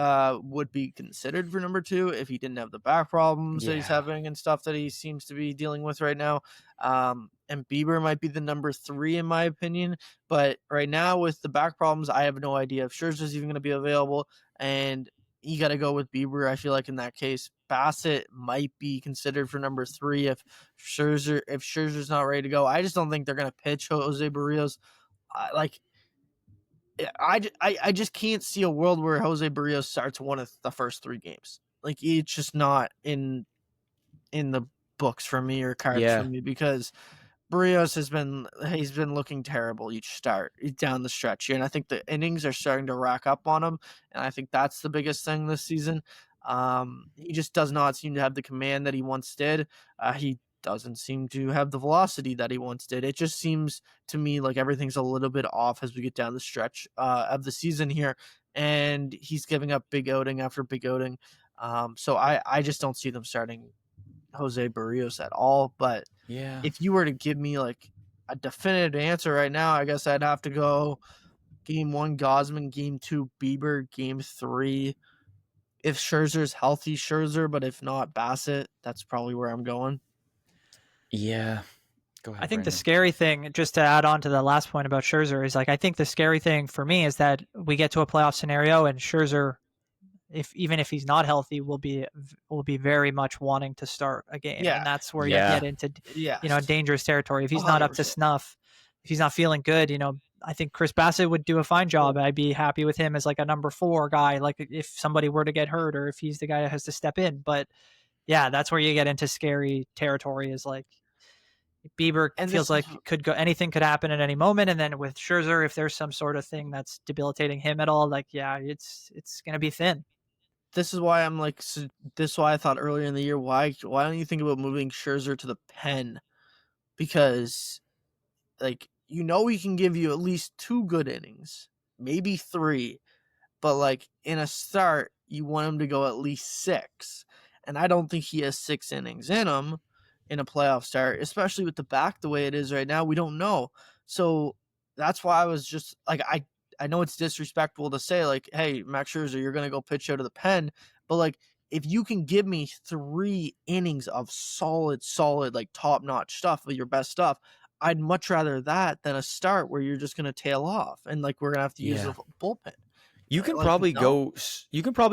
would be considered for number 2 if he didn't have the back problems that he's Yeah. having and stuff that he seems to be dealing with right now. And Bieber might be the number 3 in my opinion, but right now with the back problems, I have no idea if Scherzer's even going to be available, and you got to go with Bieber. I feel like in that case, Bassett might be considered for number 3 if Scherzer's not ready to go. I just don't think they're going to pitch Jose Barrios. Like, I just can't see a world where Jose Barrios starts one of the first 3 games. Like, it's just not in the books for me or cards for Yeah. me because Barrios he's been looking terrible each start down the stretch here, and I think the innings are starting to rack up on him, and I think that's the biggest thing this season. He just does not seem to have the command that he once did. He doesn't seem to have the velocity that he once did. It just seems to me like everything's a little bit off as we get down the stretch of the season here, and he's giving up big outing after big outing. So I just don't see them starting Jose Barrios at all. But Yeah. if you were to give me like a definitive answer right now, I guess I'd have to go game 1 Gausman, game 2 Bieber, game 3. If Scherzer's healthy, Scherzer, but if not, Bassett. That's probably where I'm going. Yeah. Go ahead. I think the Brandon. scary thing, just to add on to the last point about Scherzer, is like, I think the scary thing for me is that we get to a playoff scenario and Scherzer, even if he's not healthy, will be very much wanting to start a game, Yeah. and that's where Yeah. you get into Yeah. dangerous territory. If he's not up to 100%. snuff, if he's not feeling good, I think Chris Bassett would do a fine job. I'd be happy with him as like a number 4 guy, like if somebody were to get hurt or if he's the guy that has to step in. But yeah, that's where you get into scary territory. Is like Bieber And feels like anything could happen at any moment, and then with Scherzer, if there's some sort of thing that's debilitating him at all, like, yeah, it's gonna be thin. this is why I'm like, this is why I thought earlier in the year, why don't you think about moving Scherzer to the pen? Because like, he can give you at least 2 good innings, maybe 3, but like in a start, you want him to go at least 6. And I don't think he has 6 innings in him in a playoff start, especially with the back the way it is right now. We don't know. So that's why I was just like, I know it's disrespectful to say like, hey, Max Scherzer, you're going to go pitch out of the pen. But like, if you can give me 3 innings of solid, like top notch stuff with your best stuff, I'd much rather that than a start where you're just going to tail off and like we're going to have to use the bullpen. You can Like, probably no.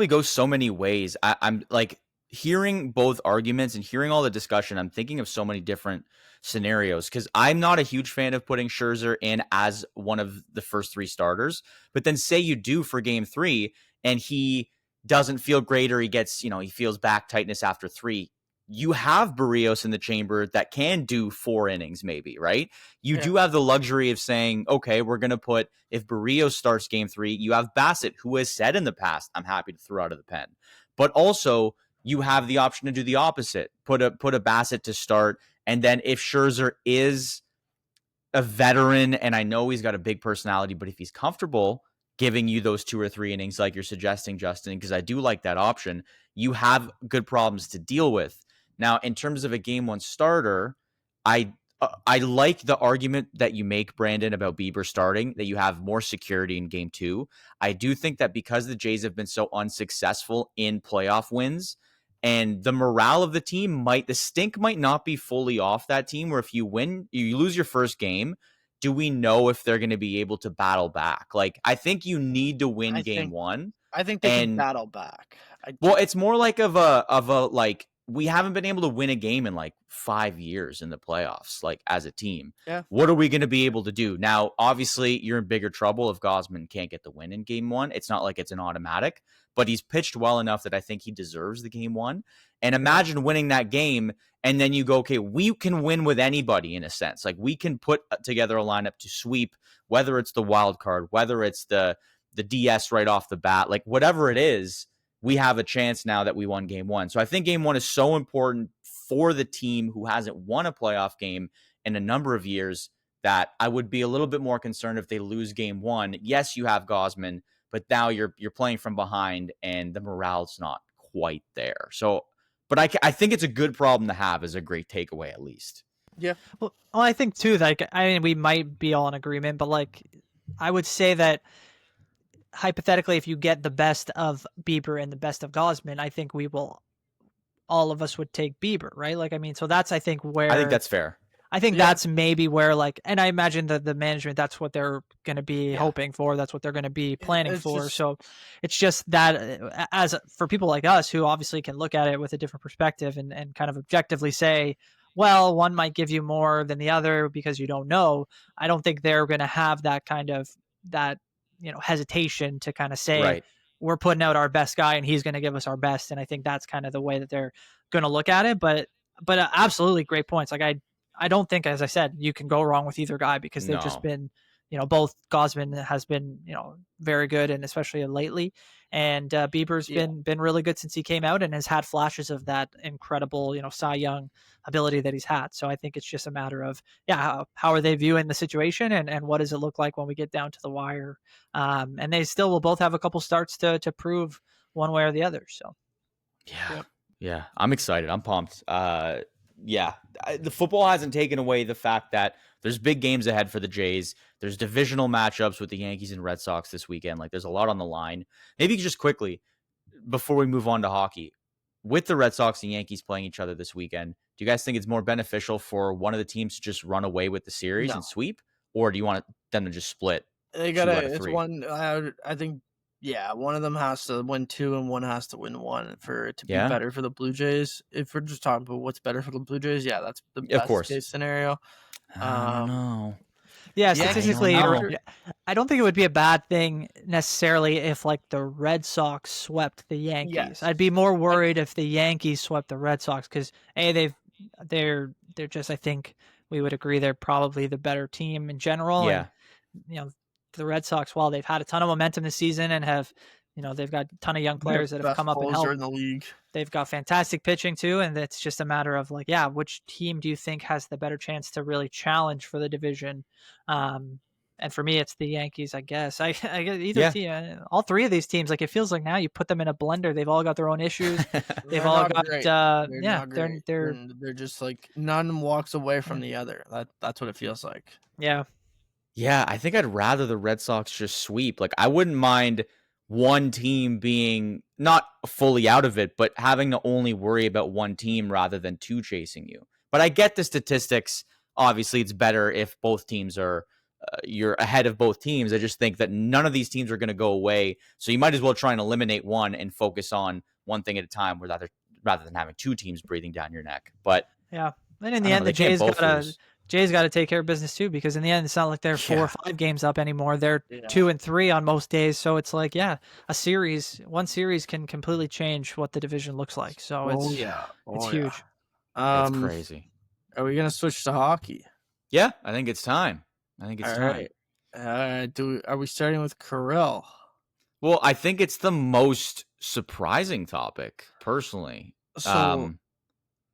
go so many ways. I'm like hearing both arguments and hearing all the discussion. I'm thinking of so many different scenarios because I'm not a huge fan of putting Scherzer in as one of the first 3 starters. But then say you do for game 3 and he doesn't feel great or he gets, he feels back tightness after 3. You have Barrios in the chamber that can do 4 innings, maybe, right? You do have the luxury of saying, okay, we're going to put, if Barrios starts game 3, you have Bassett, who has said in the past, I'm happy to throw out of the pen. But also, you have the option to do the opposite, put a Bassett to start. And then if Scherzer is a veteran, and I know he's got a big personality, but if he's comfortable giving you those 2 or 3 innings like you're suggesting, Justin, because I do like that option, you have good problems to deal with. Now, in terms of a game 1 starter, I like the argument that you make, Brandon, about Bieber starting, that you have more security in game 2. I do think that because the Jays have been so unsuccessful in playoff wins, and the morale of the team the stink might not be fully off that team, where if you lose your first game, do we know if they're going to be able to battle back? Like, I think you need to win game 1. I think they can battle back. Well, it's more like of a like, we haven't been able to win a game in like 5 years in the playoffs, like as a team. Yeah. What are we going to be able to do? Now, obviously, you're in bigger trouble if Gausman can't get the win in game 1. It's not like it's an automatic, but he's pitched well enough that I think he deserves the game 1. And imagine winning that game, and then you go, okay, we can win with anybody in a sense. Like, we can put together a lineup to sweep, whether it's the wild card, whether it's the the DS right off the bat, like whatever it is, we have a chance now that we won game one. So I think game one is so important for the team who hasn't won a playoff game in a number of years that I would be a little bit more concerned if they lose game one. Yes, you have Gosman, but now you're playing from behind and the morale's not quite there. So, but I think it's a good problem to have, as a great takeaway at least. Yeah. Well, I think too, like, I mean, we might be all in agreement, but like, I would say that hypothetically, if you get the best of Bieber and the best of Gosman, I think all of us would take Bieber, right? Like, I mean, so that's, I think, where I think that's fair. I think that's maybe where, like, and I imagine that the management, that's what they're going to be hoping for. That's what they're going to be planning for. So it's just that as for people like us who obviously can look at it with a different perspective and kind of objectively say, well, one might give you more than the other because you don't know. I don't think they're going to have that kind of hesitation to kind of say, we're putting out our best guy and he's going to give us our best. And I think that's kind of the way that they're going to look at it. But absolutely great points. Like, I don't think, as I said, you can go wrong with either guy because they've just been, both Gosman has been, very good, and especially lately. And Bieber's been really good since he came out and has had flashes of that incredible, Cy Young ability that he's had. So I think it's just a matter of, how are they viewing the situation and what does it look like when we get down to the wire? And they still will both have a couple starts to prove one way or the other. So, yeah, I'm excited. I'm pumped. The football hasn't taken away the fact that there's big games ahead for the Jays. There's divisional matchups with the Yankees and Red Sox this weekend. Like, there's a lot on the line. Maybe just quickly, before we move on to hockey, with the Red Sox and Yankees playing each other this weekend, do you guys think it's more beneficial for one of the teams to just run away with the series and sweep? Or do you want them to just split? They gotta, it's one, I think, one of them has to win 2 and one has to win 1 for it to be better for the Blue Jays. If we're just talking about what's better for the Blue Jays, that's the best case scenario. I don't know. Yeah, statistically, I don't think it would be a bad thing necessarily if, like, the Red Sox swept the Yankees. Yes. I'd be more worried if the Yankees swept the Red Sox because they're just, I think we would agree, they're probably the better team in general. Yeah. And, the Red Sox, while they've had a ton of momentum this season and have, they've got a ton of young players that have come up and helped in the league. They've got fantastic pitching too, and it's just a matter of, like, which team do you think has the better chance to really challenge for the division? And for me, it's the Yankees, I guess. I guess either team, all three of these teams, like, it feels like now you put them in a blender. They've all got their own issues. They've all got they're just like none walks away from the other. That's what it feels like. Yeah. Yeah, I think I'd rather the Red Sox just sweep. Like, I wouldn't mind one team being not fully out of it, but having to only worry about one team rather than two chasing you. But I get the statistics. Obviously, it's better if both teams are you're ahead of both teams. I just think that none of these teams are going to go away. So you might as well try and eliminate one and focus on one thing at a time rather than having two teams breathing down your neck. But yeah, and in the end, the Jays got to take care of business too, because in the end, it's not like they're 4 or 5 games up anymore. They're 2 and 3 on most days. So it's like, one series can completely change what the division looks like. So it's huge. It's crazy. Are we going to switch to hockey? Yeah, I think it's time. Time. Are we starting with Kirill? Well, I think it's the most surprising topic, personally. So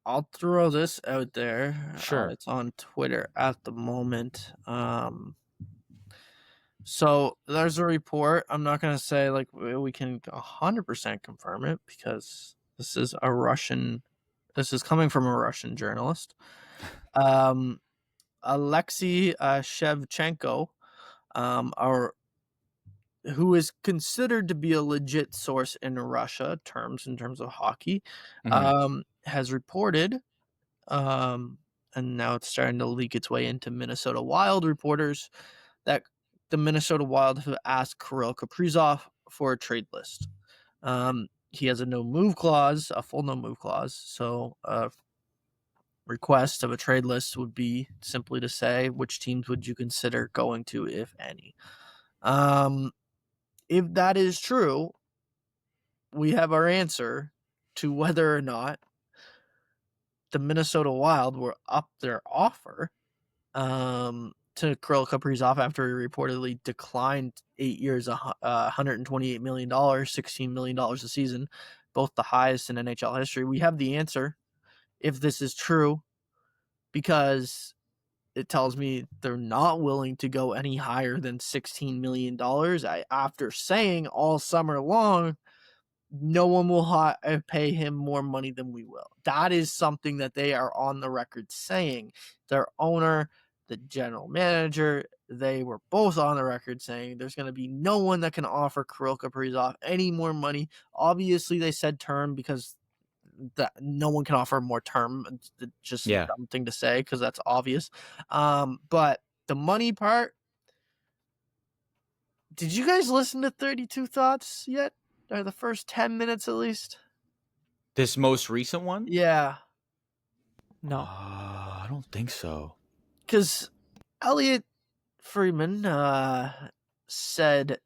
I'll throw this out there. Sure. It's on Twitter at the moment. So there's a report. I'm not going to say like we can 100% confirm it because this is coming from a Russian journalist. Alexei Shevchenko, who is considered to be a legit source in Russia in terms of hockey, has reported, and now it's starting to leak its way into Minnesota Wild reporters, that the Minnesota Wild have asked Kirill Kaprizov for a trade list. He has a no-move clause, a full no-move clause, so request of a trade list would be simply to say, which teams would you consider going to, if any? If that is true, we have our answer to whether or not the Minnesota Wild were up their offer to Kirill Kaprizov after he reportedly declined 8 years, $128 million, $16 million a season, both the highest in NHL history. We have the answer if this is true, because it tells me they're not willing to go any higher than $16 million. After saying all summer long, no one will pay him more money than we will. That is something that they are on the record saying. Their owner, the general manager, they were both on the record saying there's going to be no one that can offer Kirill Kaprizov any more money. Obviously, they said term because that no one can offer more term. It's just a dumb thing to say because that's obvious. But the money part, did you guys listen to 32 Thoughts yet? Or the first 10 minutes at least? This most recent one? Yeah. No. I don't think so. Because Elliot Friedman said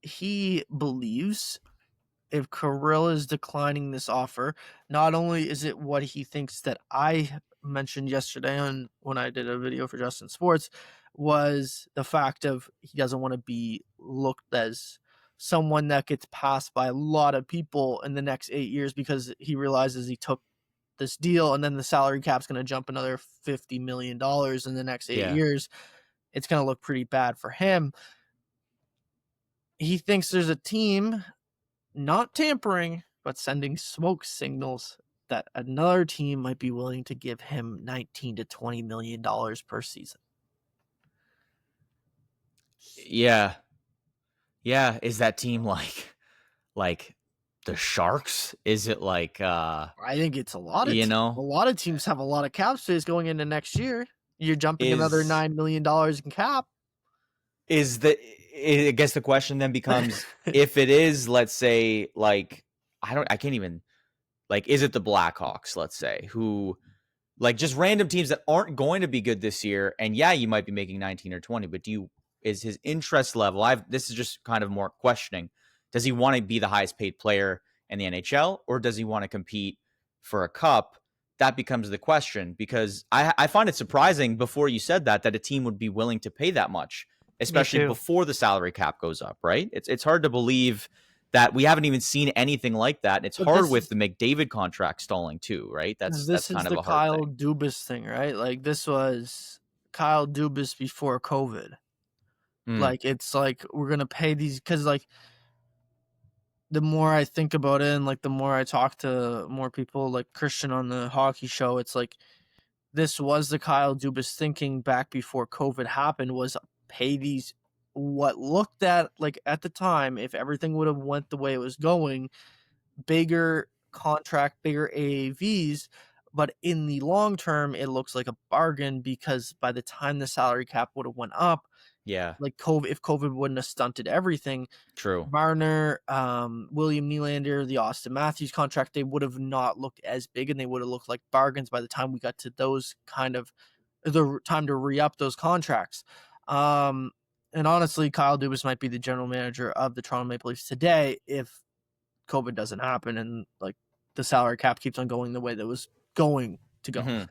he believes if Kirill is declining this offer, not only is it what he thinks that I mentioned yesterday when I did a video for Justin Sports, was the fact of he doesn't want to be looked as someone that gets passed by a lot of people in the next 8 years because he realizes he took this deal and then the salary cap's going to jump another $50 million in the next 8 years. It's going to look pretty bad for him. He thinks there's a team not tampering, but sending smoke signals that another team might be willing to give him $19 to $20 million per season. Yeah. Yeah. Is that team like the Sharks? Is it like I think it's a lot of a lot of teams have a lot of cap space going into next year. You're jumping another $9 million in cap. I guess the question then becomes if it is, let's say, like I can't even, like, is it the Blackhawks, let's say, who, like, just random teams that aren't going to be good this year, and yeah, you might be making 19 or 20, but is his interest level, this is just kind of more questioning, does he want to be the highest paid player in the NHL, or does he want to compete for a cup? That becomes the question, because I find it surprising before you said that a team would be willing to pay that much, especially before the salary cap goes up, right? It's hard to believe that we haven't even seen anything like that. It's hard with the McDavid contract stalling too, right? That's kind of a hard Kyle thing. Dubas thing, right? Like, this was Kyle Dubas before COVID. Like, it's like we're gonna pay these because, like, the more I think about it and like the more I talk to more people like Christian on the hockey show, it's like this was the Kyle Dubas thinking back before COVID happened, was pay these what looked at, like, at the time, if everything would have went the way it was going, bigger contract, bigger AAVs, but in the long term it looks like a bargain because by the time the salary cap would have went up, like if COVID wouldn't have stunted everything, True. Marner, William Nylander, the Austin Matthews contract, they would have not looked as big and they would have looked like bargains by the time we got to those kind of the time to re-up those contracts. And honestly, Kyle Dubas might be the general manager of the Toronto Maple Leafs today if COVID doesn't happen and like the salary cap keeps on going the way that it was going to go.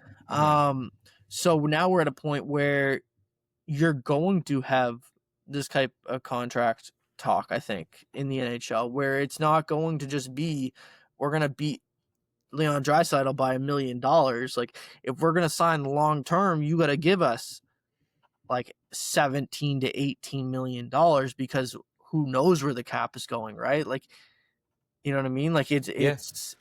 So now we're at a point where you're going to have this type of contract talk, I think, in the NHL, where it's not going to just be, we're going to beat Leon Draisaitl by $1 million. Like, if we're going to sign long term, you got to give us like $17 to $18 million because who knows where the cap is going, right? Like, you know what I mean? Like, it's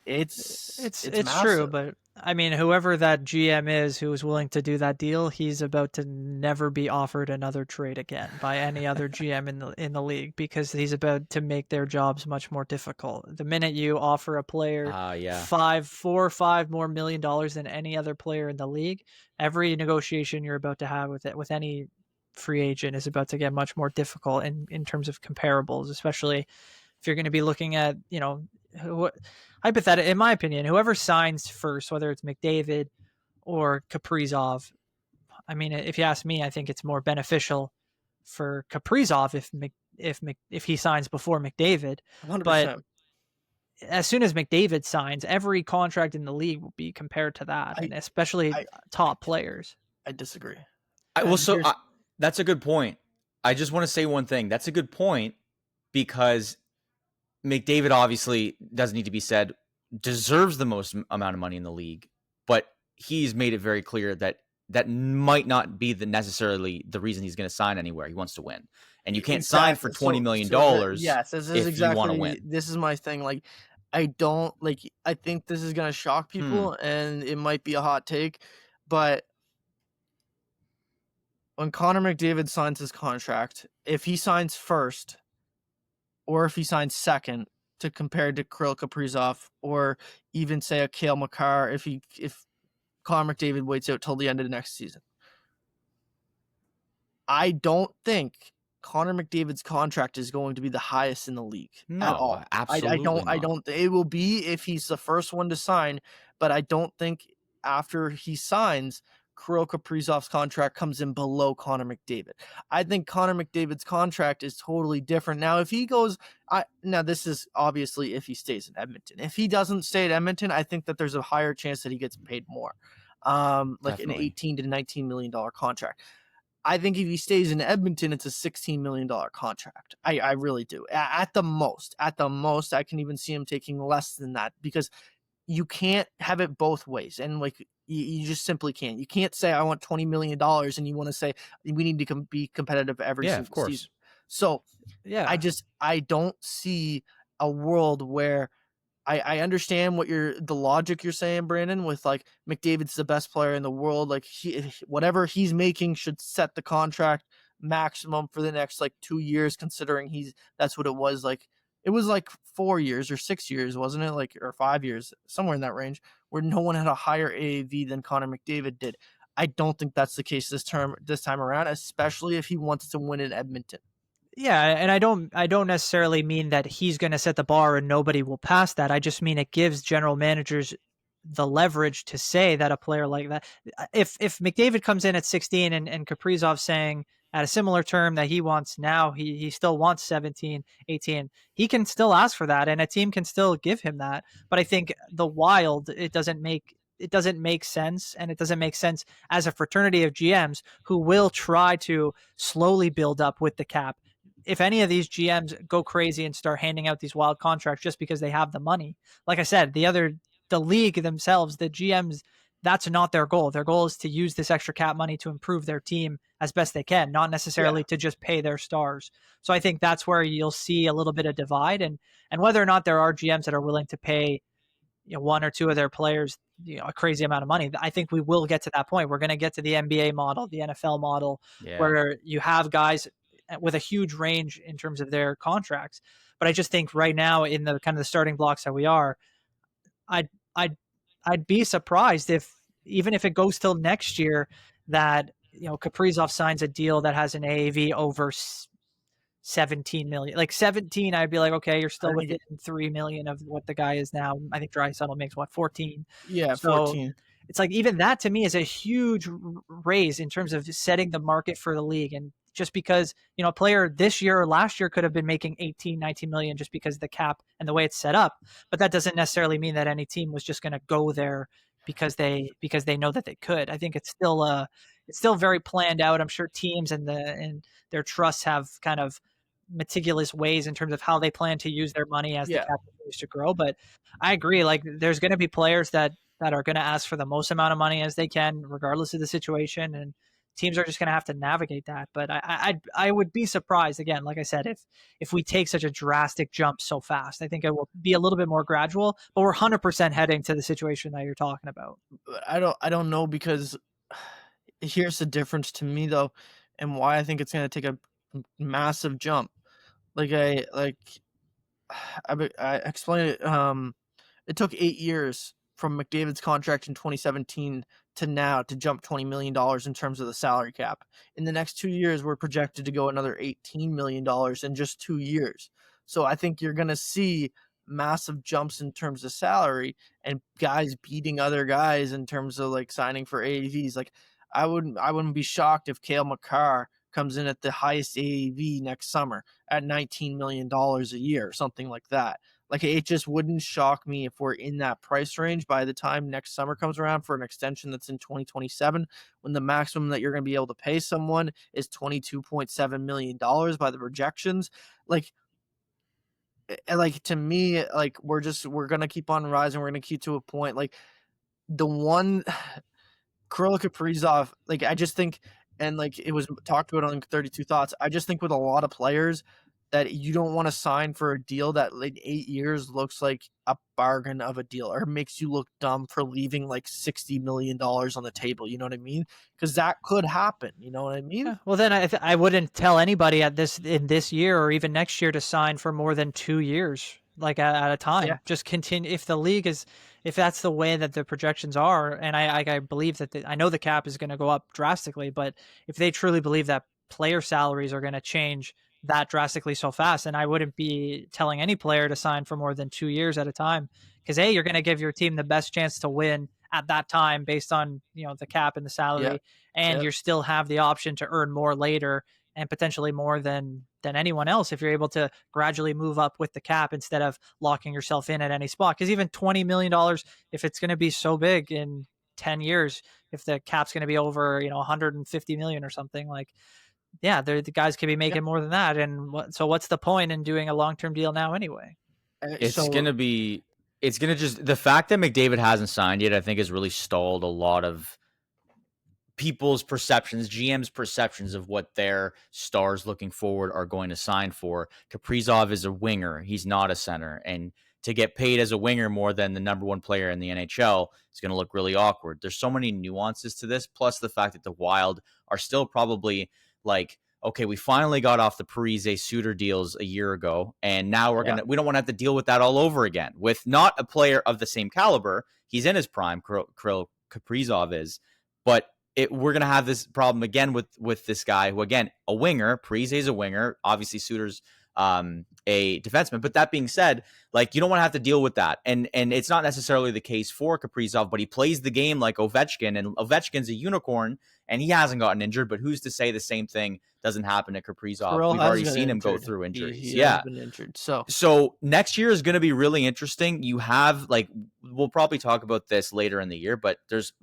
true, but I mean, whoever that GM is who is willing to do that deal, he's about to never be offered another trade again by any other GM in the league because he's about to make their jobs much more difficult. The minute you offer a player $4 or $5 more million than any other player in the league, every negotiation you're about to have with any free agent is about to get much more difficult in terms of comparables, especially if you're going to be looking at, hypothetically, in my opinion, whoever signs first, whether it's McDavid or Kaprizov, I mean, if you ask me, I think it's more beneficial for Kaprizov if he signs before McDavid. 100%. But as soon as McDavid signs, every contract in the league will be compared to that, and especially top players. I disagree. That's a good point. I just want to say one thing. That's a good point because McDavid obviously doesn't need to be said, deserves the most amount of money in the league, but he's made it very clear that that might not be necessarily the reason he's going to sign anywhere. He wants to win, and you can't sign for Exactly. $20 million Yes, this is if you want to exactly win. this is my thing. Like, I don't like. I think this is gonna shock people, and it might be a hot take, but when Connor McDavid signs his contract, if he signs first or if he signs second, to compare to Kirill Kaprizov or even say a Cale Makar, if Connor McDavid waits out till the end of the next season, I don't think Connor McDavid's contract is going to be the highest in the league at No, all. absolutely I not. don't. It will be if he's the first one to sign, but I don't think after he signs, Kirill Kaprizov's contract comes in below Connor McDavid. I think Connor McDavid's contract is totally different. Now, if he goes, now this is obviously if he stays in Edmonton. If he doesn't stay at Edmonton, I think that there's a higher chance that he gets paid more, like an Definitely. $18 to $19 million contract. I think if he stays in Edmonton, it's a $16 million contract. I really do. At the most, I can even see him taking less than that because you can't have it both ways. And like, you just simply can't. You can't say, I want $20 million and you want to say we need to be competitive every Yeah, of single course. season. So Yeah. I don't see a world where I understand the logic you're saying, Brandon, with like McDavid's the best player in the world. Like whatever he's making should set the contract maximum for the next like 2 years, considering that's what it was. Like it was like 4 years or 6 years, wasn't it? Like, or 5 years, somewhere in that range, where no one had a higher AAV than Connor McDavid did. I don't think that's the case this time around, especially if he wants to win in Edmonton. Yeah, and I don't necessarily mean that he's going to set the bar and nobody will pass that. I just mean it gives general managers the leverage to say that a player like that, if McDavid comes in at 16 and Kaprizov saying at a similar term that he wants now, he still wants 17, 18, he can still ask for that and a team can still give him that. But I think the Wild, it doesn't make sense, and it doesn't make sense as a fraternity of GMs who will try to slowly build up with the cap. If any of these GMs go crazy and start handing out these wild contracts just because they have the money, like I said, the league themselves, the GMs, that's not their goal. Their goal is to use this extra cap money to improve their team as best they can, not necessarily to just pay their stars. So I think that's where you'll see a little bit of divide, and whether or not there are GMs that are willing to pay, one or two of their players, a crazy amount of money. I think we will get to that point. We're going to get to the NBA model, the NFL model, Yeah. where you have guys with a huge range in terms of their contracts. But I just think right now, in the kind of the starting blocks that we are, I'd I'd I'd be surprised if, even if it goes till next year, that Kaprizov signs a deal that has an AAV over 17 million. Like 17, I'd be like, okay, you're I still think, within 3 million of what the guy is now. I think Draisaitl makes what, 14. yeah, So 14. it's like, even that to me is a huge raise in terms of just setting the market for the league. And just because, a player this year or last year could have been making 18, 19 million just because of the cap and the way it's set up. But that doesn't necessarily mean that any team was just going to go there because they know that they could. I think it's still very planned out. I'm sure teams and their trusts have kind of meticulous ways in terms of how they plan to use their money as the Yeah. cap continues to grow. But I agree, like there's going to be players that are going to ask for the most amount of money as they can, regardless of the situation, and teams are just going to have to navigate that. But I would be surprised, again, like I said, if we take such a drastic jump so fast. I think it will be a little bit more gradual, but we're 100% heading to the situation that you're talking about. I don't know, because here's the difference to me though, and why I think it's going to take a massive jump. Like I explained it. It took 8 years from McDavid's contract in 2017 to now to jump $20 million in terms of the salary cap. In the next 2 years, we're projected to go another $18 million in just 2 years. So I think you're going to see massive jumps in terms of salary and guys beating other guys in terms of like signing for AAVs. Like I wouldn't be shocked if Cale Makar comes in at the highest AAV next summer at $19 million a year, something like that. Like, it just wouldn't shock me if we're in that price range by the time next summer comes around for an extension that's in 2027, when the maximum that you're going to be able to pay someone is $22.7 million by the projections. Like, to me, like, we're going to keep on rising. We're going to keep to a point. Like, the one Kirill Kaprizov, like, I just think, and like it was talked about on 32 Thoughts, I just think with a lot of players that you don't want to sign for a deal that in 8 years looks like a bargain of a deal, or makes you look dumb for leaving like $60 million on the table. You know what I mean? Because that could happen. You know what I mean? Yeah. Well, then I wouldn't tell anybody in this year or even next year to sign for more than 2 years, like at a time. Yeah. Just continue if the league is, if that's the way that the projections are, and I believe that I know the cap is going to go up drastically, but if they truly believe that player salaries are going to change that drastically so fast, and I wouldn't be telling any player to sign for more than 2 years at a time, because you're going to give your team the best chance to win at that time based on the cap and the Yeah. salary, and you still have the option to earn more later and potentially more than anyone else if you're able to gradually move up with the cap instead of locking yourself in at any spot. Because even $20 million, if it's going to be so big in 10 years, if the cap's going to be over 150 million or something, like, yeah, the guys could be making more than that. And so what's the point in doing a long-term deal now anyway? It's going to just, the fact that McDavid hasn't signed yet, I think has really stalled a lot of people's perceptions, GM's perceptions of what their stars looking forward are going to sign for. Kaprizov is a winger. He's not a center. And to get paid as a winger more than the number one player in the NHL is going to look really awkward. There's so many nuances to this, plus the fact that the Wild are still probably like, okay, we finally got off the Parise Suter deals a year ago, and now we don't want to have to deal with that all over again with not a player of the same caliber. He's in his prime, Kirill Kaprizov is, but we're going to have this problem again with this guy who, again, a winger. Parise is a winger. Obviously, Suter's a defenseman. But that being said, like, you don't want to have to deal with that. And it's not necessarily the case for Kaprizov, but he plays the game like Ovechkin, and Ovechkin's a unicorn, and he hasn't gotten injured. But who's to say the same thing doesn't happen to Kaprizov? We've already seen him go through injuries. He has been injured. So next year is going to be really interesting. You have, like, we'll probably talk about this later in the year, but there's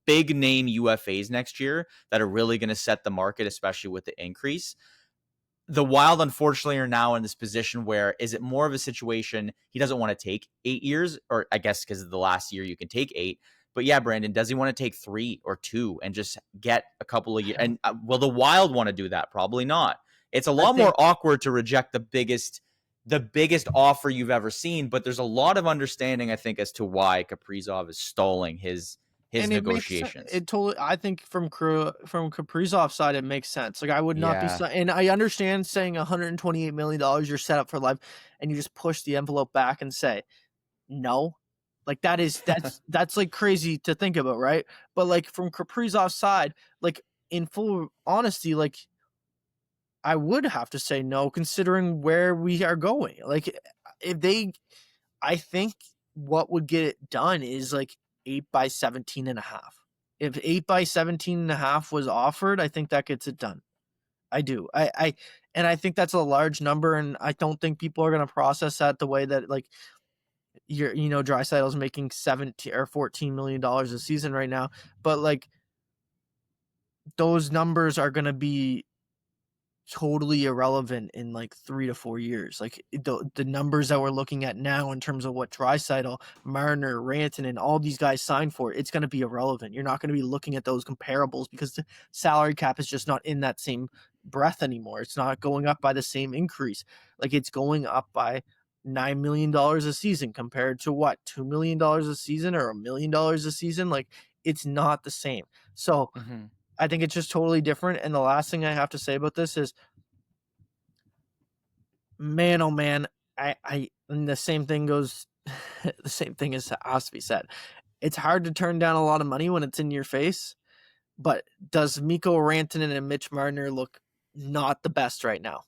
big name UFAs next year that are really going to set the market, especially with the increase. The Wild, unfortunately, are now in this position where, is it more of a situation he doesn't want to take 8 years, or I guess because of the last year you can take 8. But yeah, Brandon, does he want to take 3 or 2 and just get a couple of years? And will the Wild want to do that? Probably not. It's a lot more awkward to reject the biggest offer you've ever seen, but there's a lot of understanding, I think, as to why Kaprizov is stalling his negotiations. I think from Kaprizov's side, it makes sense. Like, I would not be, and I understand saying $128 million you're set up for life, and you just push the envelope back and say no. Like, that's like crazy to think about, right? But like, from Kaprizov's side, like, in full honesty, like, I would have to say no, considering where we are going. Like, I think what would get it done is like 8 by 17.5. If 8 by 17.5 was offered, I think that gets it done. I do. And I think that's a large number, and I don't think people are going to process that the way that, like, Draisaitl's making $17 or $14 million a season right now, but like, those numbers are going to be totally irrelevant in like 3 to 4 years. Like, the numbers that we're looking at now in terms of what Draisaitl, Marner, Rantanen, all these guys signed for, it's going to be irrelevant. You're not going to be looking at those comparables because the salary cap is just not in that same breath anymore. It's not going up by the same increase. Like, it's going up by $9 million a season compared to what, $2 million a season or $1 million a season. Like, it's not the same. So I think it's just totally different. And the last thing I have to say about this is, man, oh man, and the same thing goes, the same thing has to be said. It's hard to turn down a lot of money when it's in your face, but does Mikko Rantanen and Mitch Marner look not the best right now?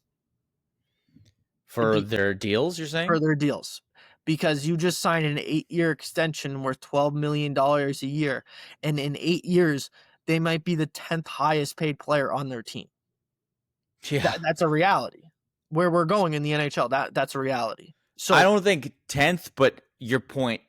For their deals, you're saying? For their deals. Because you just signed an 8-year extension worth $12 million a year. And in 8 years, they might be the 10th highest paid player on their team. Yeah. That's a reality. Where we're going in the NHL, that's a reality. So I don't think 10th, but your point,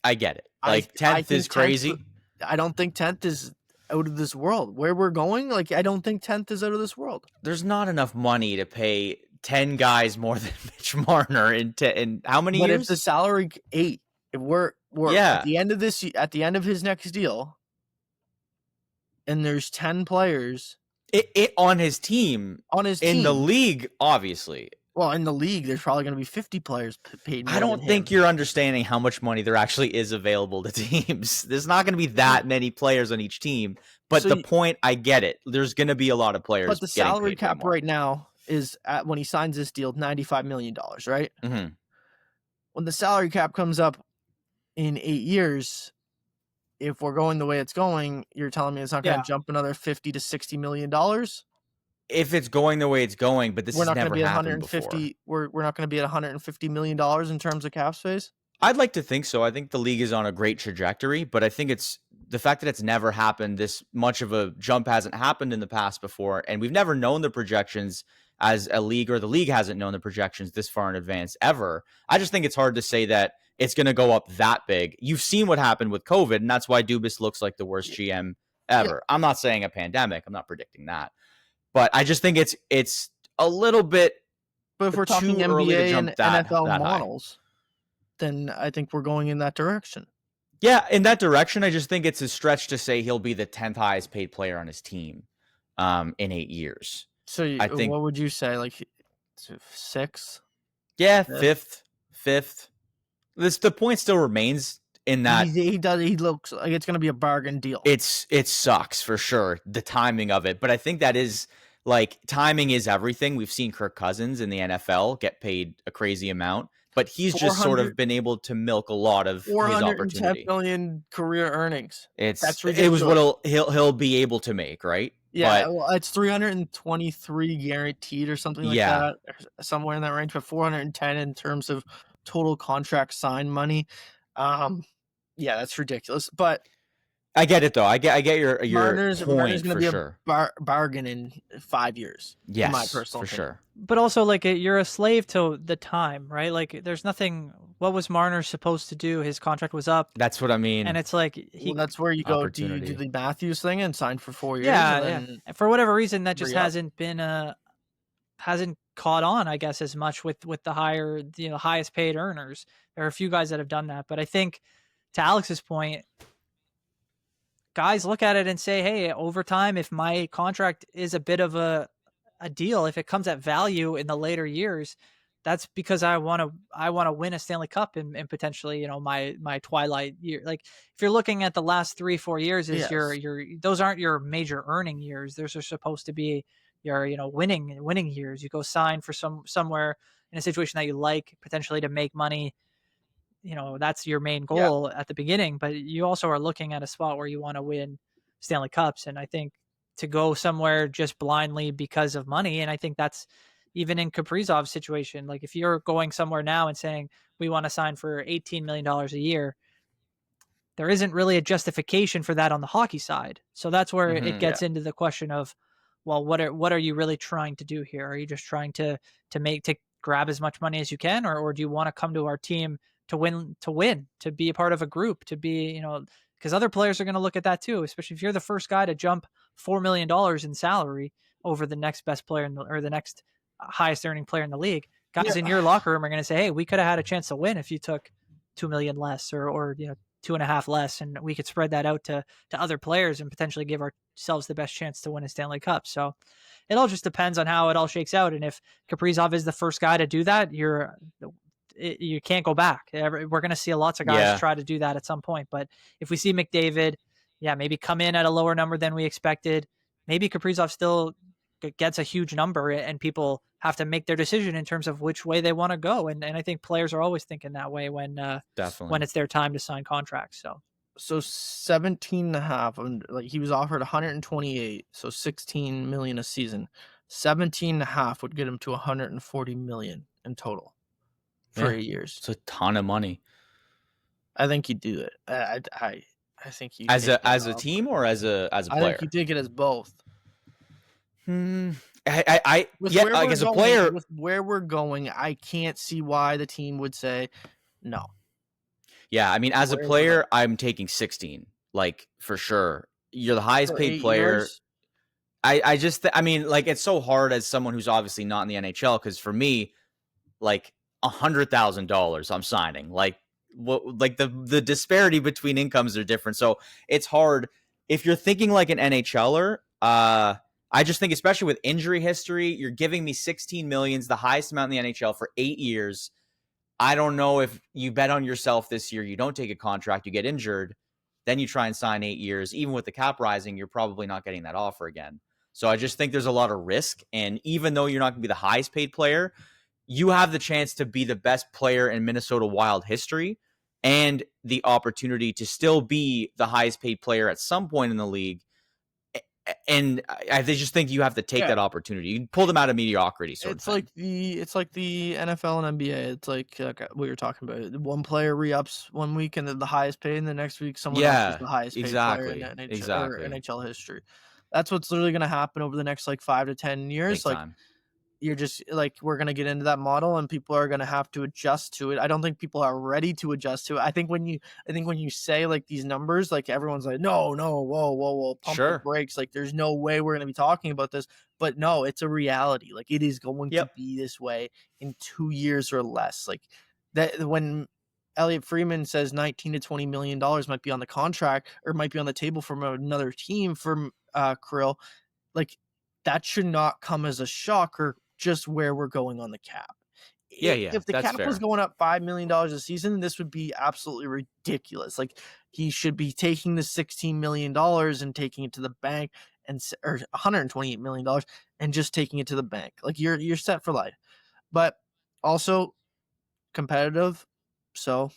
I get it. Like 10th is crazy. I don't think 10th is out of this world. Where we're going, like I don't think 10th is out of this world. There's not enough money to pay 10 guys more than Mitch Marner in how many years? But if the salary 8, if we're at the end of his next deal, and there's 10 players it on his team in the league, obviously. Well, in the league, there's probably going to be 50 players paid more. I don't think you're understanding how much money there actually is available to teams. There's not going to be that many players on each team. But the point, I get it. There's going to be a lot of players. But the salary cap right now is when he signs this deal, $95 million, right? Mm-hmm. When the salary cap comes up in 8 years, if we're going the way it's going, you're telling me it's not going to jump another $50 to $60 million? If it's going the way it's going, but this has never happened before. We're not going to be at $150 million in terms of cap space? I'd like to think so. I think the league is on a great trajectory, but I think it's the fact that it's never happened. This much of a jump hasn't happened in the past before, and we've never known the projections as a league, or the league hasn't known the projections this far in advance ever. I just think it's hard to say that it's going to go up that big. You've seen what happened with COVID, and that's why Dubas looks like the worst GM ever. Yeah. I'm not saying a pandemic. I'm not predicting that. But I just think it's a little bit. But if we're talking NBA and NFL models, then I think we're going in that direction. Yeah, in that direction, I just think it's a stretch to say he'll be the 10th highest paid player on his team in 8 years. So I think, what would you say, like 6th? Yeah, 5th. The point still remains in that he looks like it's going to be a bargain deal. It sucks for sure, the timing of it, but I think that is. Like, timing is everything. We've seen Kirk Cousins in the NFL get paid a crazy amount, but he's just sort of been able to milk a lot of his opportunity. $410 million career earnings. That's ridiculous. It was what he'll be able to make, right? Yeah, well, it's 323 guaranteed or something like that, somewhere in that range, but 410 in terms of total contract sign money. Yeah, that's ridiculous, but. I get it though. I get your Marner's point going to for be sure. A bargain in 5 years. Yes, in my personal for opinion. sure. But also, like, you're a slave to the time, right? Like, there's nothing. What was Marner supposed to do? His contract was up. That's what I mean. And it's like that's where you go. Do you do the Matthews thing and sign for 4 years? Yeah, and for whatever reason, that just hasn't caught on, I guess, as much with the higher, highest paid earners. There are a few guys that have done that, but I think to Alex's point, guys look at it and say, hey, over time, if my contract is a bit of a deal, if it comes at value in the later years, that's because I want to win a Stanley Cup and potentially, my twilight year. Like, if you're looking at the last 3-4 years, is your those aren't your major earning years. Those are supposed to be your, winning years. You go sign for somewhere in a situation that you like, potentially to make money. That's your main goal at the beginning, but you also are looking at a spot where you want to win Stanley Cups. And I think to go somewhere just blindly because of money, and I think that's even in Kaprizov's situation. Like, if you're going somewhere now and saying, we want to sign for $18 million a year, there isn't really a justification for that on the hockey side. So that's where it gets into the question of, well, what are you really trying to do here? Are you just trying to grab as much money as you can, or do you want to come to our team to win, to be a part of a group, to be, because other players are going to look at that too, especially if you're the first guy to jump $4 million in salary over the next best player or the next highest earning player in the league. Guys in your locker room are going to say, hey, we could have had a chance to win if you took $2 million less or 2.5 less, and we could spread that out to other players and potentially give ourselves the best chance to win a Stanley Cup. So it all just depends on how it all shakes out. And if Kaprizov is the first guy to do that, you can't go back. We're going to see lots of guys try to do that at some point. But if we see McDavid, maybe come in at a lower number than we expected, maybe Kaprizov still gets a huge number and people have to make their decision in terms of which way they want to go. And I think players are always thinking that way when it's their time to sign contracts. So 17.5, like he was offered 128, so 16 million a season. 17.5 would get him to 140 million in total for 8 years. It's a ton of money. I think he'd do it. I think he as a team or as a player. I think he'd take it as both. Yeah, like as a player, with where we're going, I can't see why the team would say no. yeah, I mean, as a Where we're player, I'm taking 16, like for sure. You're the highest for paid 8 player. years. I just, I mean, like it's so hard as someone who's obviously not in the NHL because for me, like $100,000 I'm signing. Like what, like the disparity between incomes are different. So it's hard if you're thinking like an NHLer. I just think, especially with injury history, you're giving me 16 millions, the highest amount in the NHL for 8 years. I don't know if you bet on yourself this year, you don't take a contract, you get injured, then you try and sign 8 years. Even with the cap rising, you're probably not getting that offer again. So I just think there's a lot of risk. And even though you're not going to be the highest paid player, you have the chance to be the best player in Minnesota Wild history and the opportunity to still be the highest paid player at some point in the league. And I just think you have to take that opportunity. You pull them out of mediocrity, sort of thing. It's like the NFL and NBA. It's like we were talking about. One player re-ups one week and then the highest paid, and the next week someone else is the highest paid player in NHL history. That's what's literally going to happen over the next like 5 to 10 years. Big Like time. you're just like, we're going to get into that model and people are going to have to adjust to it. I don't think people are ready to adjust to it. I think when you say like these numbers, like everyone's like, no, whoa, pump the brakes. Like there's no way we're going to be talking about this, but no, it's a reality. Like it is going to be this way in 2 years or less. Like that, when Elliot Freeman says 19 to $20 million might be on the contract or might be on the table from another team from Kirill, like that should not come as a shock or just where we're going on the cap. If the cap was going up $5 million a season, this would be absolutely ridiculous. Like he should be taking the $16 million and taking it to the bank, or $128 million and just taking it to the bank. Like you're set for life, but also competitive. So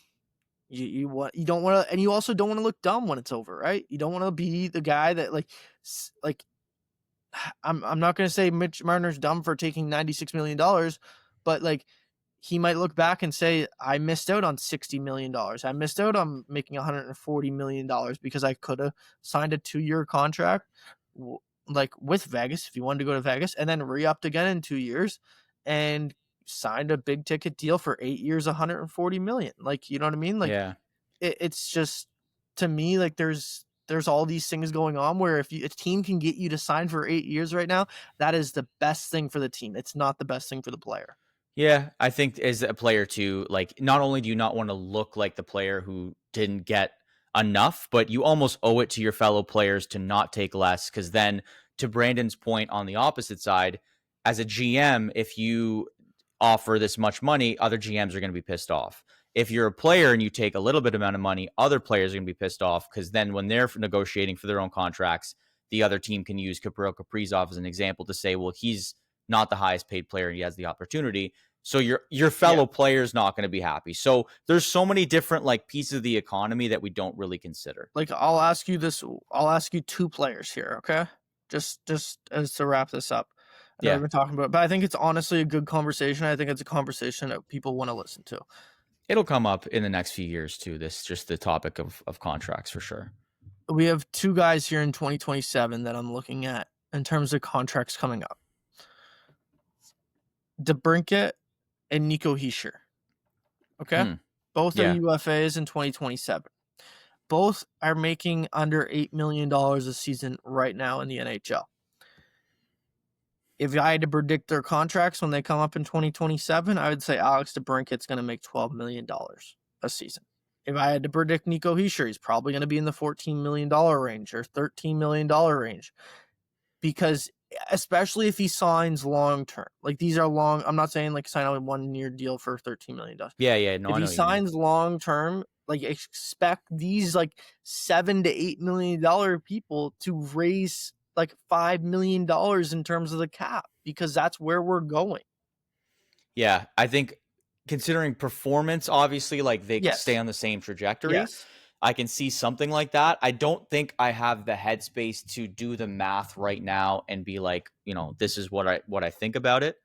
you don't want to, and you also don't want to look dumb when it's over, right? You don't want to be the guy that like I'm not going to say Mitch Marner's dumb for taking $96 million, but like he might look back and say, I missed out on $60 million. I missed out on making $140 million because I could have signed a 2-year contract like with Vegas if you wanted to go to Vegas, and then re-upped again in 2 years and signed a big ticket deal for 8 years, $140 million. Like, you know what I mean? Like it's just, to me, like there's all these things going on where if a team can get you to sign for 8 years right now, that is the best thing for the team. It's not the best thing for the player. Yeah, I think as a player too, like not only do you not want to look like the player who didn't get enough, but you almost owe it to your fellow players to not take less. Because then, to Brandon's point on the opposite side, as a GM, if you offer this much money, other GMs are going to be pissed off. If you're a player and you take a little bit amount of money, other players are going to be pissed off because then when they're negotiating for their own contracts, the other team can use Kirill Kaprizov as an example to say, well, he's not the highest paid player and he has the opportunity. So your fellow player's not going to be happy. So there's so many different like pieces of the economy that we don't really consider. Like I'll ask you 2 players here, okay? Just as to wrap this up. I know we've been talking about it, but I think it's honestly a good conversation. I think it's a conversation that people want to listen to. It'll come up in the next few years too. Just the topic of contracts for sure. We have 2 guys here in 2027 that I'm looking at in terms of contracts coming up. DeBrincat and Nico Hischier. Okay? Both are UFAs in 2027. Both are making under $8 million a season right now in the NHL. If I had to predict their contracts when they come up in 2027, I would say Alex DeBrincat's going to make $12 million a season. If I had to predict Nico Hischier, he's probably going to be in the $14 million range or $13 million range. Because especially if he signs long term, like these are long. I'm not saying like sign a 1-year deal for $13 million. Yeah. No, if he signs long term, like expect these like $7 to $8 million people to raise like $5 million in terms of the cap, because that's where we're going. Yeah, I think considering performance, obviously, like they stay on the same trajectory. I can see something like that. I don't think I have the headspace to do the math right now and be like, this is what I think about it.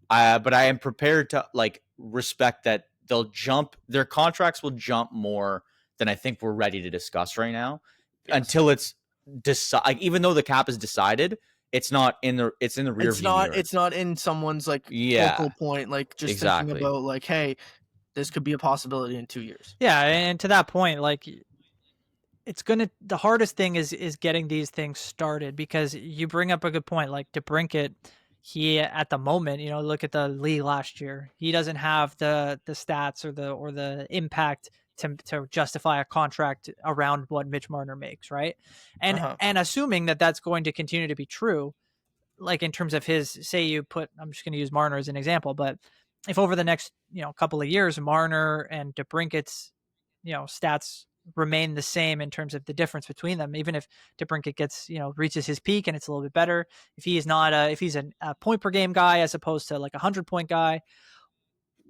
But I am prepared to like respect that their contracts will jump more than I think we're ready to discuss right now until it's decided. Like, even though the cap is decided, it's not in the rear view mirror. It's not in someone's like Yeah, focal point, like just exactly. thinking about like, hey, this could be a possibility in 2 years. Yeah, and to that point, like the hardest thing is getting these things started, because you bring up a good point. Like DeBrincat, he at the moment, look at the league last year. He doesn't have the stats or the impact to justify a contract around what Mitch Marner makes, right? And assuming that that's going to continue to be true, like in terms of his, say you put, I'm just going to use Marner as an example, but if over the next couple of years Marner and DeBrincat's stats remain the same in terms of the difference between them, even if DeBrincat gets reaches his peak and it's a little bit better, if he's a point per game guy as opposed to like 100-point guy,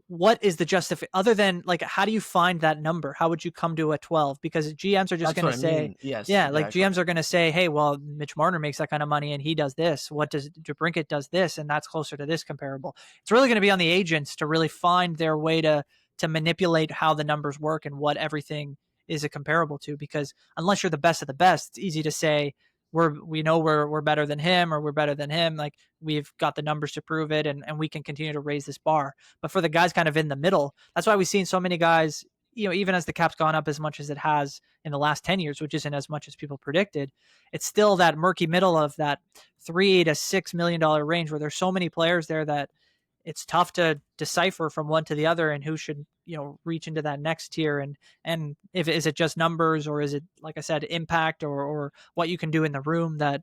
what is the other than like, how do you find that number? How would you come to a 12? Because GMs are just going to say, yes, yeah, exactly. Like GMs are going to say, hey, well, Mitch Marner makes that kind of money and he does this. What does DeBrincat does this? And that's closer to this comparable. It's really going to be on the agents to really find their way to manipulate how the numbers work and what everything is a comparable to, because unless you're the best of the best, it's easy to say we're better than him, or we're better than him. Like, we've got the numbers to prove it, and we can continue to raise this bar. But for the guys kind of in the middle, that's why we've seen so many guys, even as the cap's gone up as much as it has in the last 10 years, which isn't as much as people predicted, it's still that murky middle of that $3 to $6 million range, where there's so many players there that it's tough to decipher from one to the other and who should, reach into that next tier. And is it just numbers, or is it, like I said, impact or what you can do in the room that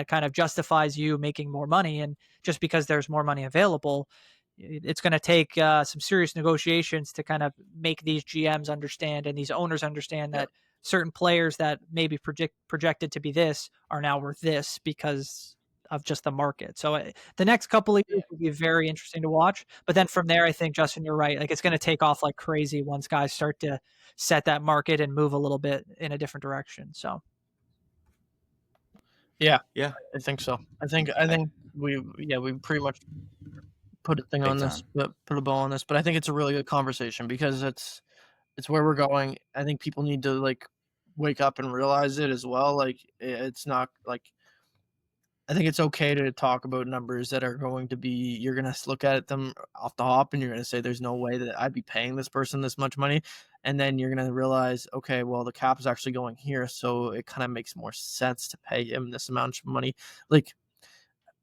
kind of justifies you making more money? And just because there's more money available, it's going to take some serious negotiations to kind of make these GMs understand and these owners understand that certain players that maybe projected to be this are now worth this because of just the market. So the next couple of years will be very interesting to watch. But then from there, I think, Justin, you're right. Like, it's going to take off like crazy once guys start to set that market and move a little bit in a different direction. So. Yeah, I think so. I think we pretty much put a thing on this, put a bow on this. But I think it's a really good conversation because it's where we're going. I think people need to like wake up and realize it as well. Like, it's not like, I think it's okay to talk about numbers that are going to be, you're going to look at them off the hop and you're going to say, there's no way that I'd be paying this person this much money. And then you're going to realize, okay, well, the cap is actually going here. So it kind of makes more sense to pay him this amount of money. Like,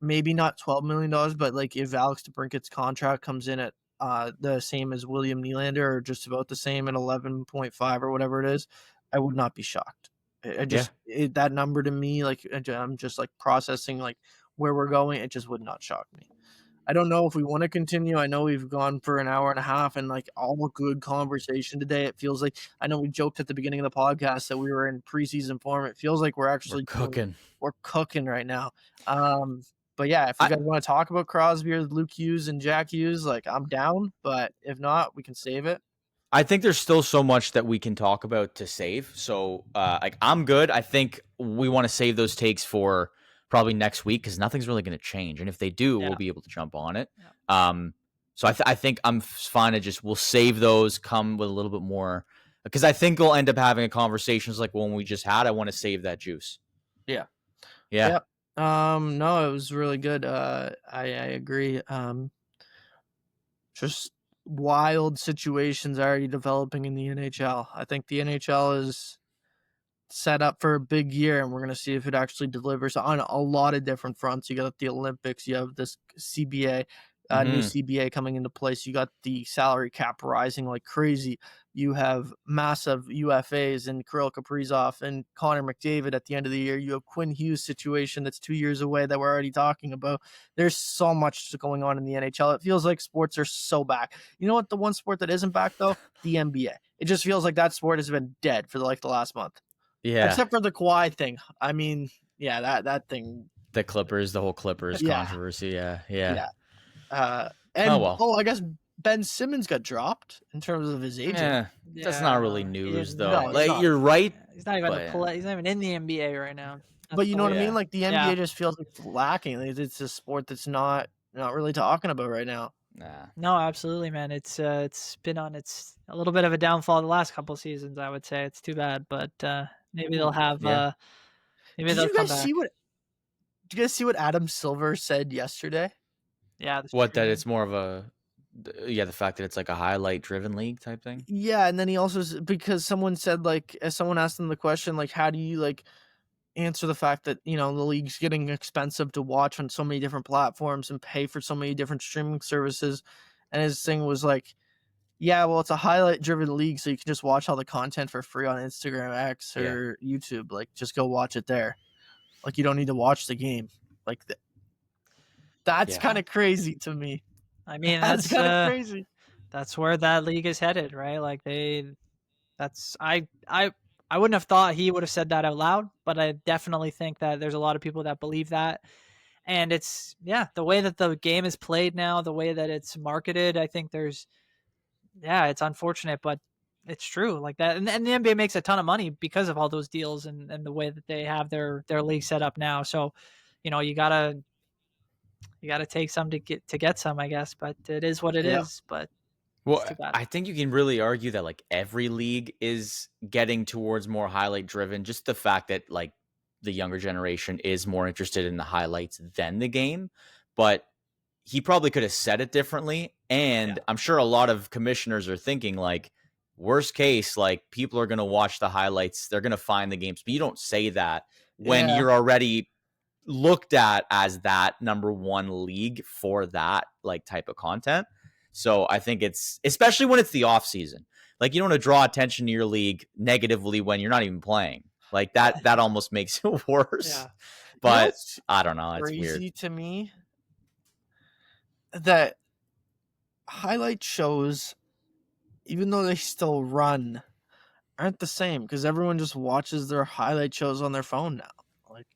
maybe not $12 million, but like if Alex DeBrincat's contract comes in at the same as William Nylander, or just about the same at 11.5 or whatever it is, I would not be shocked. That number to me, like, I'm just like processing like where we're going. It just would not shock me. I don't know if we want to continue. I know we've gone for an hour and a half and like all good conversation today. It feels like, I know we joked at the beginning of the podcast that we were in preseason form. It feels like we're actually cooking. We're cooking right now. But yeah, if you guys want to talk about Crosby or Luke Hughes and Jack Hughes, like, I'm down. But if not, we can save it. I think there's still so much that we can talk about to save. So, like, I'm good. I think we want to save those takes for probably next week because nothing's really going to change. And if they do, we'll be able to jump on it. Yeah. So I think I'm fine to we'll save those, come with a little bit more, because I think we'll end up having a conversations like one we just had. I want to save that juice. Yeah. No, it was really good. I agree. Just wild situations already developing in the NHL. I think the NHL is set up for a big year, and we're going to see if it actually delivers on a lot of different fronts. You got the Olympics, you have this CBA, new CBA coming into place. You got the salary cap rising like crazy. You have massive UFAs and Kirill Kaprizov and Connor McDavid at the end of the year. You have Quinn Hughes' situation that's 2 years away that we're already talking about. There's so much going on in the NHL. It feels like sports are so back. You know what? The one sport that isn't back, though? The NBA. It just feels like that sport has been dead for the last month. Yeah. Except for the Kawhi thing. I mean, yeah, that thing. The Clippers, the whole Clippers controversy. Yeah. I guess Ben Simmons got dropped in terms of his agent. Yeah, that's not really news, though. No, like, you're right. He's not even He's not even in the NBA right now. But you know what I mean? Like, the NBA just feels like lacking. It's a sport that's not really talking about right now. Nah. No, absolutely, man. It's been on a little bit of a downfall the last couple seasons, I would say. It's too bad, but maybe they'll have maybe they'll come back. you guys see what Adam Silver said yesterday? Yeah. What, that it's more of a, the fact that it's like a highlight driven league type thing. Yeah, and then he also, because someone said, like, as someone asked him the question, like, how do you like answer the fact that, you know, the league's getting expensive to watch on so many different platforms and pay for so many different streaming services, and his thing was like, yeah, well, it's a highlight driven league, so you can just watch all the content for free on Instagram, X, or YouTube. Like, just go watch it there. Like, you don't need to watch the game. Like, that's kind of crazy to me. I mean, That's kind of crazy. That's where that league is headed, right? Like I wouldn't have thought he would have said that out loud, but I definitely think that there's a lot of people that believe that. And it's, the way that the game is played now, the way that it's marketed, I think it's unfortunate, but it's true like that. And the NBA makes a ton of money because of all those deals and the way that they have their league set up now. So, you know, you gotta take some to get some, I guess, but it is what it is. But well, I think you can really argue that like every league is getting towards more highlight driven. Just the fact that like the younger generation is more interested in the highlights than the game. But he probably could have said it differently. And I'm sure a lot of commissioners are thinking like, worst case, like people are going to watch the highlights. They're going to find the games. But you don't say that when you're already looked at as that number one league for that like type of content. So I think it's, especially when it's the off season, like you don't want to draw attention to your league negatively when you're not even playing. Like that almost makes it worse. But I don't know. It's crazy weird to me that highlight shows, even though they still run, aren't the same because everyone just watches their highlight shows on their phone now. Like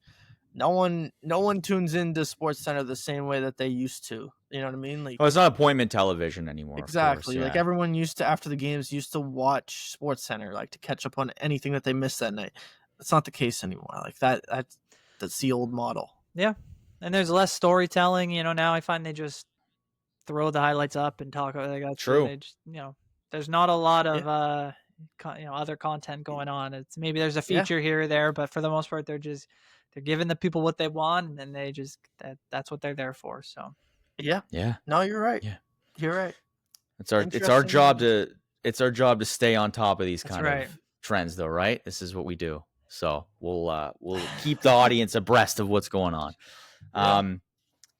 no one tunes into SportsCenter the same way that they used to. You know what I mean? Like, well, it's not appointment television anymore. Exactly. Of course, Like everyone used to, after the games, used to watch SportsCenter, like to catch up on anything that they missed that night. That's not the case anymore. Like that's the old model. Yeah, and there's less storytelling. You know, now I find they just throw the highlights up and talk about it. True. They just, you know, there's not a lot of other content going on. It's maybe there's a feature here or there, but for the most part, they're giving the people what they want, and they just that's what they're there for. So yeah. No, you're right. Yeah, you're right. It's our job to stay on top of these kind of trends, though, right? This is what we do. So we'll keep the audience abreast of what's going on.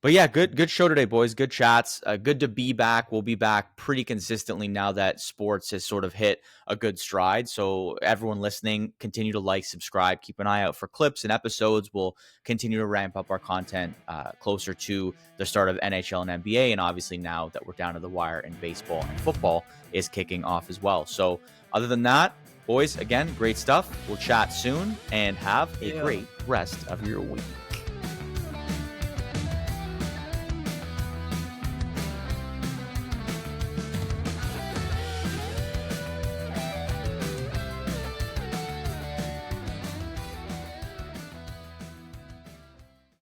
But yeah, good show today, boys. Good chats. Good to be back. We'll be back pretty consistently now that sports has sort of hit a good stride. So everyone listening, continue to like, subscribe, keep an eye out for clips and episodes. We'll continue to ramp up our content closer to the start of NHL and NBA. And obviously now that we're down to the wire and baseball and football is kicking off as well. So other than that, boys, again, great stuff. We'll chat soon and have a great rest of your week.